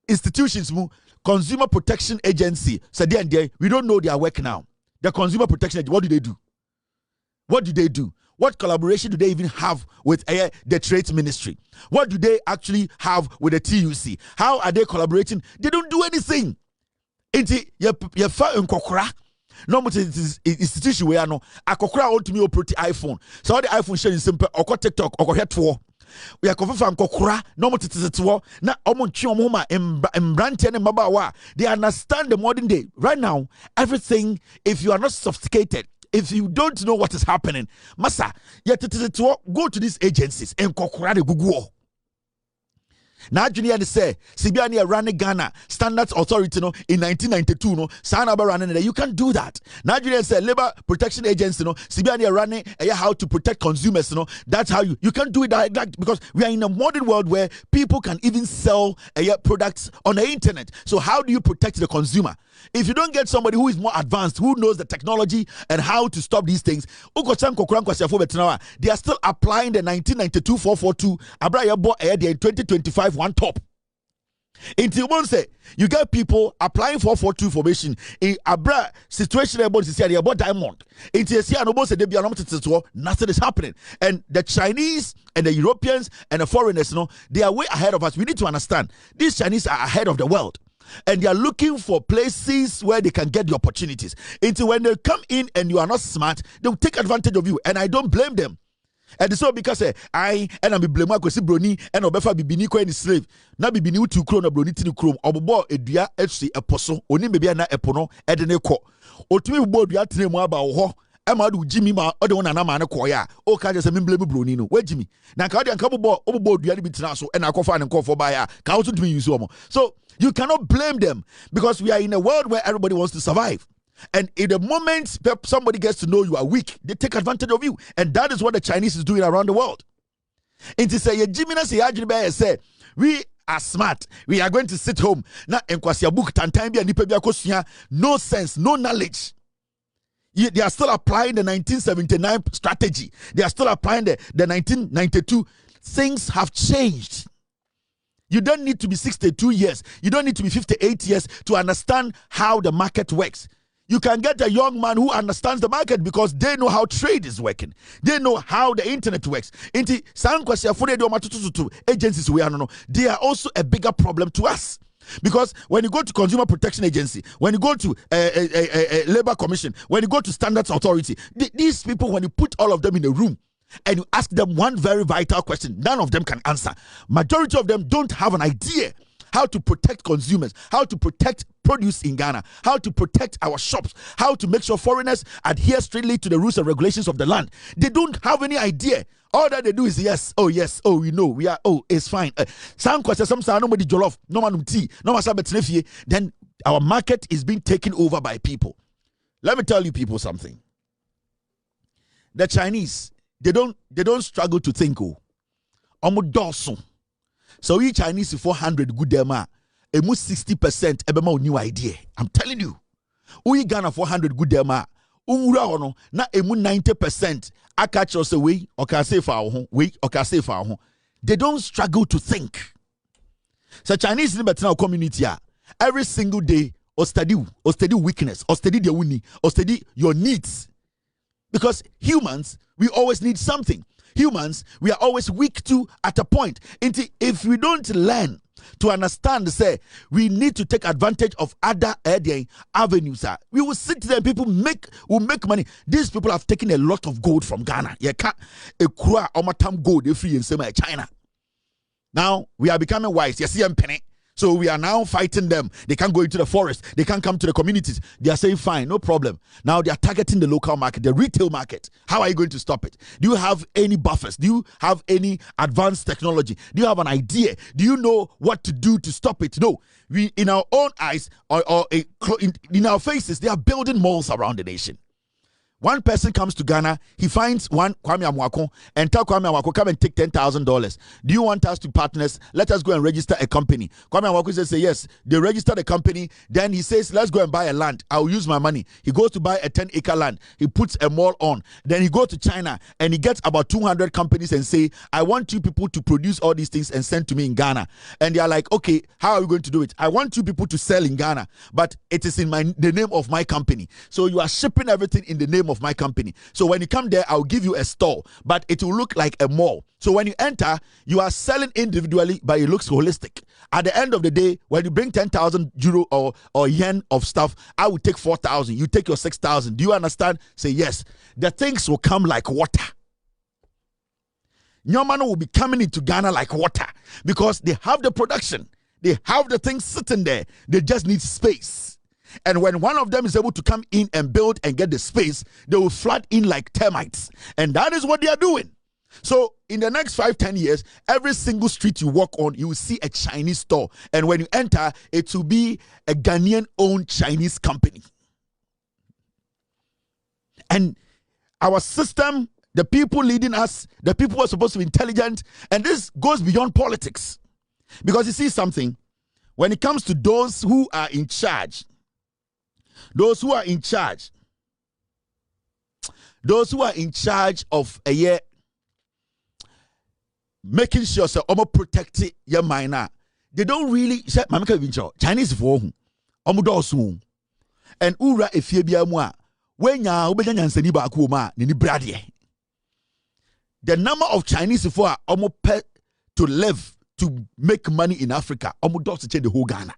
institutions, Consumer Protection Agency, we don't know their work now. The Consumer Protection Agency, what do they do? What do they do? What collaboration do they even have with the Trade Ministry? What do they actually have with the TUC? How are they collaborating? They don't do anything. No institution where no akokora want to me operate iPhone. So all the iPhone sharing simple or TikTok or head for. We are confirmed kokora no more to na omonchiomoma embrante and mabawa. They understand the modern day. Right now, everything, if you are not sophisticated, if you don't know what is happening, Masa, go to these agencies and kokora de Google. Now, Junior say, Sibiania ran Ghana Standards Authority in 1992. Sanaba running there. You can't do that. Now, Junior say, Labor Protection Agency, Sibiania running how to protect consumers. That's how you can't do it like that, because we are in a modern world where people can even sell products on the internet. So, how do you protect the consumer? If you don't get somebody who is more advanced, who knows the technology and how to stop these things, they are still applying the 1992 442 the 2025 one top. Until one say you get people applying for 442 formation in Abra situation about to say about diamond. Nothing is happening. And the Chinese and the Europeans and the foreigners, they are way ahead of us. We need to understand these Chinese are ahead of the world. And they are looking for places where they can get the opportunities. Until when they come in and you are not smart, they will take advantage of you. And I don't blame them. And so because I and I'm blame because brony and obefa bibini ko any slave. Na bibini utu kro na brony tinu krom. Obobo edua etsi eposo. Oni bebia na epono edene ko. Otumi bo dua tene mu aba wo ho. Ema do Jimmy ma ode wona na ma ne ko ya. O ka je se me blame brony no. Wa Jimmy. Na ka ode anka bobo obobo dua ni bitina so and akofa ne nkofo ba ya. Ka also tumi use omo. So you cannot blame them, because we are in a world where everybody wants to survive. And in the moment somebody gets to know you are weak, they take advantage of you. And that is what the Chinese is doing around the world. And to say, we are smart. We are going to sit home. Now, no sense, no knowledge. They are still applying the 1979 strategy. They are still applying the 1992. Things have changed. You don't need to be 62 years. You don't need to be 58 years to understand how the market works. You can get a young man who understands the market because they know how trade is working. They know how the internet works. Agencies, they are also a bigger problem to us. Because when you go to Consumer Protection Agency, when you go to Labor Commission, when you go to Standards Authority, these people, when you put all of them in a room, and you ask them one very vital question, none of them can answer. Majority of them don't have an idea how to protect consumers, how to protect produce in Ghana, how to protect our shops, how to make sure foreigners adhere strictly to the rules and regulations of the land. They don't have any idea. All that they do is yes, oh, we know, we are, oh, it's fine. Some questions, some say nobody jollof, no man tea, no man sabet. Then Our market is being taken over by people. Let me tell you people something. The Chinese, they don't struggle to think. So each Chinese 400 good them are 60% ebema new idea. I'm telling you. We Ghana 400 good them are unra na 90% I catch us away or can say for our they don't struggle to think. So Chinese in the community every single day or study weakness or study their winning or study your needs. Because humans, we always need something. Humans, we are always weak to at a point. If we don't learn to understand, say, we need to take advantage of other avenues. We will sit there, people will make money. These people have taken a lot of gold from Ghana. You can't gold free in China. Now we are becoming wise. You see, I'm penny. So we are now fighting them. They can't go into the forest. They can't come to the communities. They are saying, fine, no problem. Now they are targeting the local market, the retail market. How are you going to stop it? Do you have any buffers? Do you have any advanced technology? Do you have an idea? Do you know what to do to stop it? No. We, in our own eyes or in our faces, they are building malls around the nation. One person comes to Ghana, he finds one Kwame Amwako and tell Kwame Amwako, come and take $10,000. Do you want us to partners? Let us go and register a company. Kwame Amwako says, yes. They register the company. Then he says, let's go and buy a land. I'll use my money. He goes to buy a 10-acre land. He puts a mall on. Then he goes to China and he gets about 200 companies and say, I want you people to produce all these things and send to me in Ghana. And they are like, okay, how are we going to do it? I want you people to sell in Ghana, but it is in the name of my company. So you are shipping everything in the name of my company. So when you come there, I'll give you a store, but it will look like a mall. So when you enter, you are selling individually, but it looks holistic. At the end of the day, when you bring 10,000 euro or yen of stuff, I will take 4,000. You take your 6,000. Do you understand? Say yes. The things will come like water. Nyomano will be coming into Ghana like water because they have the production. They have the things sitting there. They just need space. And when one of them is able to come in and build and get the space, they will flood in like termites. And that is what they are doing. So in the next 5-10 years, every single street you walk on, you will see a Chinese store. And when you enter, it will be a Ghanaian-owned Chinese company. And our system, the people leading us, the people who are supposed to be intelligent, and this goes beyond politics. Because you see something, when it comes to those who are in charge, those who are in charge of a year making sure so protect your minor, they don't really Chinese for and ura if you be a moi when ya the number of Chinese for to live to make money in Africa almost change the whole Ghana.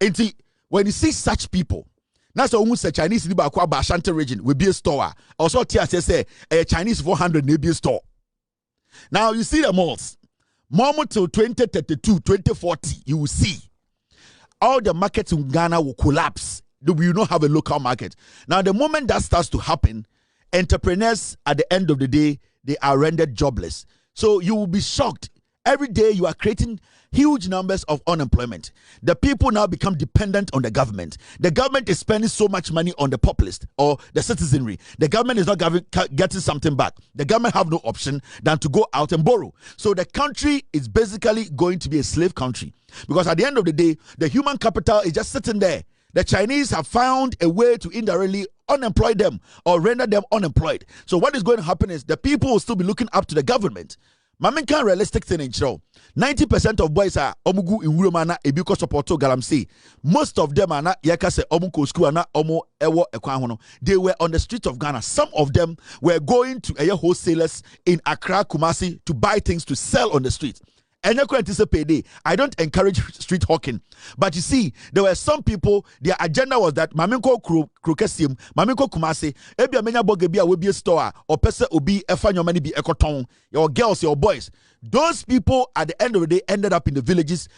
And when you see such people, that's almost a Chinese in Ashanti region will be a store. Also, say a Chinese 400 will be a store. Now you see the malls. Moment till 2032, 2040, you will see all the markets in Ghana will collapse. We will not have a local market. Now, the moment that starts to happen, entrepreneurs at the end of the day, they are rendered jobless. So you will be shocked. Every day you are creating huge numbers of unemployment. The people now become dependent on the government. The government is spending so much money on the populace or the citizenry. The government is not getting something back. The government have no option than to go out and borrow. So the country is basically going to be a slave country. Because at the end of the day, the human capital is just sitting there. The Chinese have found a way to indirectly unemploy them or render them unemployed. So what is going to happen is the people will still be looking up to the government. Maminka realistic thing in show. 90% of boys are omugu in Urumana ebiko supporto Galamsey. Most of them are not yakase omuko school na omo ewo ekwahono. They were on the streets of Ghana. Some of them were going to wholesalers in Accra, Kumasi to buy things to sell on the street. And I don't encourage street hawking. But you see, there were some people, their agenda was that Maminko Krokesium, Maminko Kumase, Ebia Menya Bogebia will be a store, or Pesa Obi, Efan your money be Ekoton, your girls, your boys. Those people at the end of the day ended up in the villages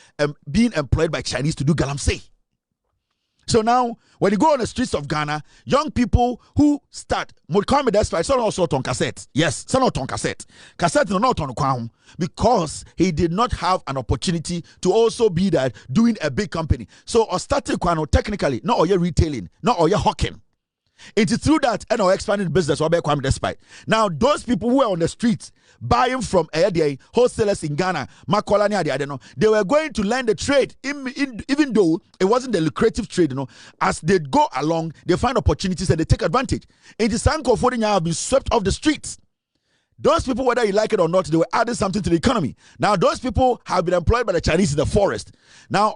being employed by Chinese to do Galamsey. So now, when you go on the streets of Ghana, young people who start, Mulkame despite, some also on cassette. Yes, some not on cassette. Cassette no not on Kwahum, because he did not have an opportunity to also be that doing a big company. So, or starting Kwano technically, not all your retailing, not all your hawking. It is through that and our expanded business will be Kwame despite. Now, those people who are on the streets buying from wholesalers in Ghana, they were going to learn the trade, even though it wasn't the lucrative trade. As they go along, they find opportunities and they take advantage. In the Sanko Fodinya have been swept off the streets. Those people, whether you like it or not, they were adding something to the economy. Now, those people have been employed by the Chinese in the forest. Now,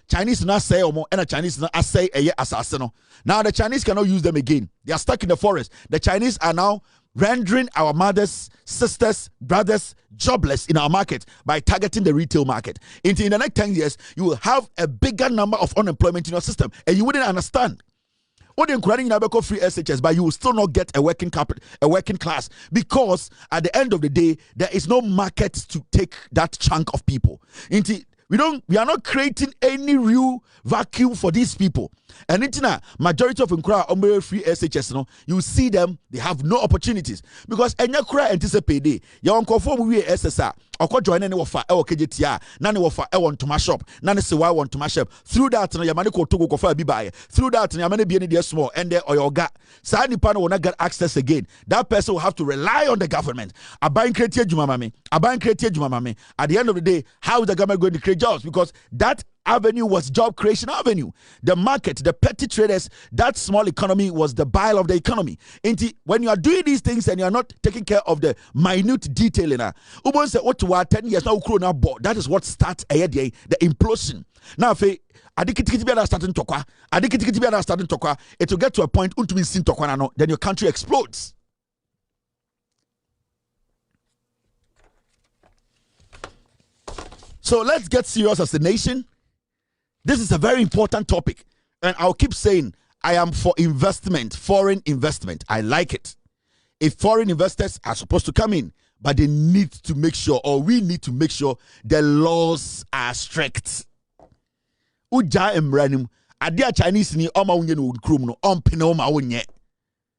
Chinese not say and a Chinese not say assassin. Now, the Chinese cannot use them again. They are stuck in the forest. The Chinese are now rendering our mothers, sisters, brothers jobless in our market by targeting the retail market. In the next 10 years, you will have a bigger number of unemployment in your system, and you wouldn't understand. What encouraging Nabeko free SHS, but you will still not get a working class, because at the end of the day, there is no market to take that chunk of people. We are not creating any real vacuum for these people. And majority of Nkura free SHS, you see them, they have no opportunities. Because Enyakura anticipate your uncle for we SSR, or join any of our KJTR, none of our want to mash up, none is why want to mash up. Through that, Yamaniko to go for a bibai. Through that, Yamani be any small, and there or your gat. Sani Pano will not get access again. That person will have to rely on the government. A bank created Jumamami, a bank created Jumamami. At the end of the day, how is the government going to create jobs? Because that avenue was job creation avenue. The market, the petty traders, that small economy was the bile of the economy. When you are doing these things and you are not taking care of the minute detailing, Ubon said, what to 10 years now, that is what starts the implosion. Now, it will get to a point, then your country explodes. So let's get serious as a nation. This is a very important topic. And I'll keep saying, I am for investment, foreign investment. I like it. If foreign investors are supposed to come in, but they need to make sure, or we need to make sure, the laws are strict. Uja emranim, adia Chinese ni oma unye no krum no ompene oma unye.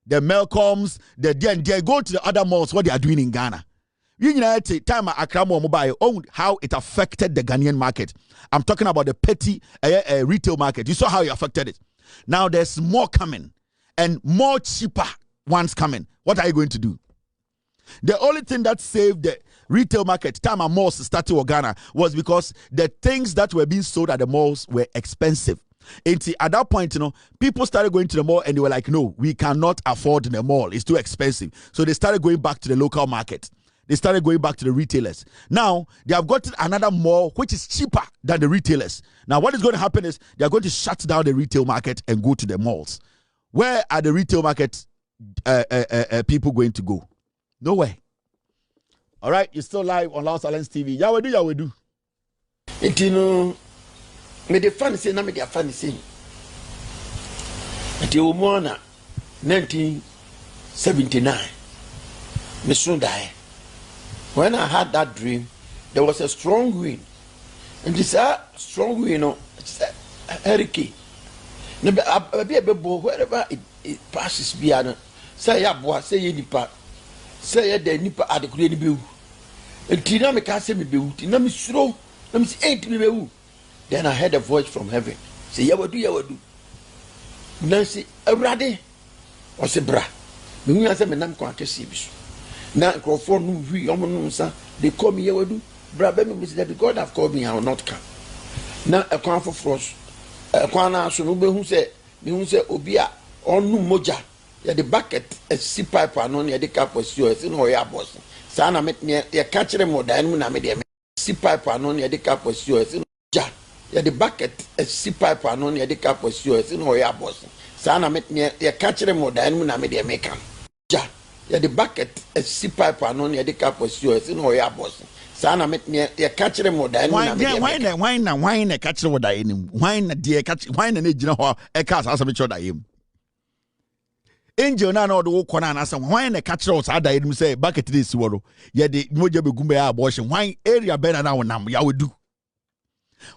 The Malcolms, they go to the other malls, what they are doing in Ghana. United time Akramo Mobile owned how it affected the Ghanaian market. I'm talking about the petty retail market. You saw how it affected it. Now there's more coming and more cheaper ones coming. What are you going to do? The only thing that saved the retail market, time our malls started in Ghana, was because the things that were being sold at the malls were expensive. And at that point, people started going to the mall and they were like, no, we cannot afford the mall. It's too expensive. So they started going back to the local market. They started going back to the retailers. Now, they have gotten another mall which is cheaper than the retailers. Now, what is going to happen is they are going to shut down the retail market and go to the malls. Where are the retail market people going to go? Nowhere. All right, you're still live on Loud Silence TV. Yahweh do. Me the fan say na me the fan say. Ati o mo na 1979. Me soon die. When I had that dream, there was a strong wind. And this strong wind, it's a hurricane. Wherever it passes, say ya boy, say ye nipa, say ya de nipa adekure ni bewu. And tina me ka say me bewu, tina me slow, na me say ain't me bewu. Then I heard a voice from heaven. Say yawa do. Nancy, Rade, or say bra. Me hu say me nam kwa kesi bisu. Now, they call me Yawadu, Brabby, that God have called me, I will not come. Now, a crown for frost, a corner, so who said, Obia, or no moja, ya the bucket, a sea pipe, and only the cap was yours in Hoya boss. Sana met me a catcher more than when I made a sea pipe, and only the cap was yours in Ja. Ya the bucket, a sea pipe, and only the cap was yours in Hoya boss. Sana met me a catcher more than when I made a make Ja. Yeah, the bucket, a sea pipe, and only the cap was yours in Hoya boss. Sana met me a catcher more than wine, a catcher what I am. Wine, dear catch, wine, and a cat has a mature I am. Angel, none of the walk on and some wine, a catcher was had I say, bucket this swallow. Yet the Moja Gumbe abortion, wine area better now, I would do.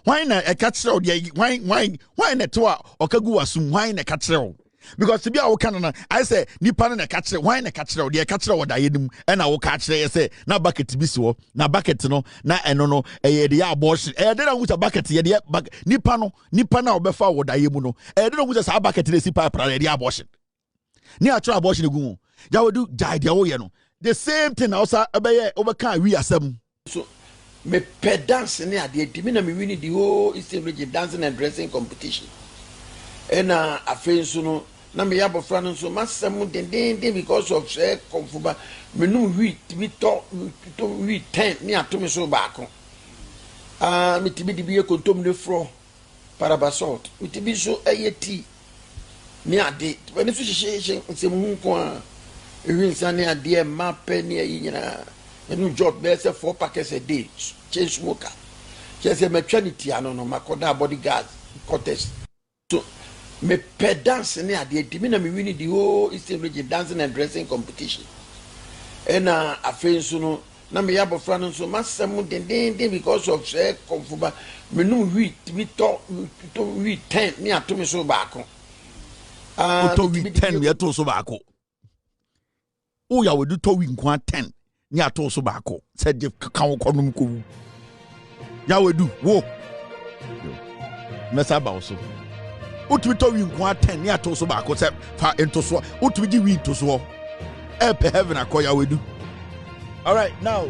Why na e catch why na to a okagu asum why na catch because to be our canon I say nipa na catch why na catch the catch what I nim and I will catch say na bucket bi so na bucket no na eno no e de abortion e de na wuta bucket ye de nipa na obefa what I mu no e de na wuta sa bucket de si pa pra de abortion ni atro abortion gu ya wodu jai de wo ye no the same thing also obeye obeka wi asem so me pedance ne ade di me na me win the whole Eastern region dancing and dressing competition and afenso no na me yabofra no so masem den because of say konfuba me no wi tibi to wi 10 ni atomi so baako me tibi di biye kontom ne fro parabasalt me tibi so ayeti ni ade when so hye nsem hu ko a ewi nsane ade ma pe ni ayi nyina enu job be say 4 packets a day change smoker just maternity ano no makoda bodyguard contest so me pedance ne ade di me na me win the whole Eastern region dancing and dressing competition and afenso no na me yabofra no so masem den because of say konfuba me no wi tibi to wi 10 ni atomi so baako to wi 10 me to so baako o ya wodu to wi nkwa 10 ni ato so baako said the kan konum ko ya wodu wo mesa ba so utumi to wi nkwa 10 ni ato so baako se fa ento so utumi gi wi to so e pe heaven akoya wodu. All right, now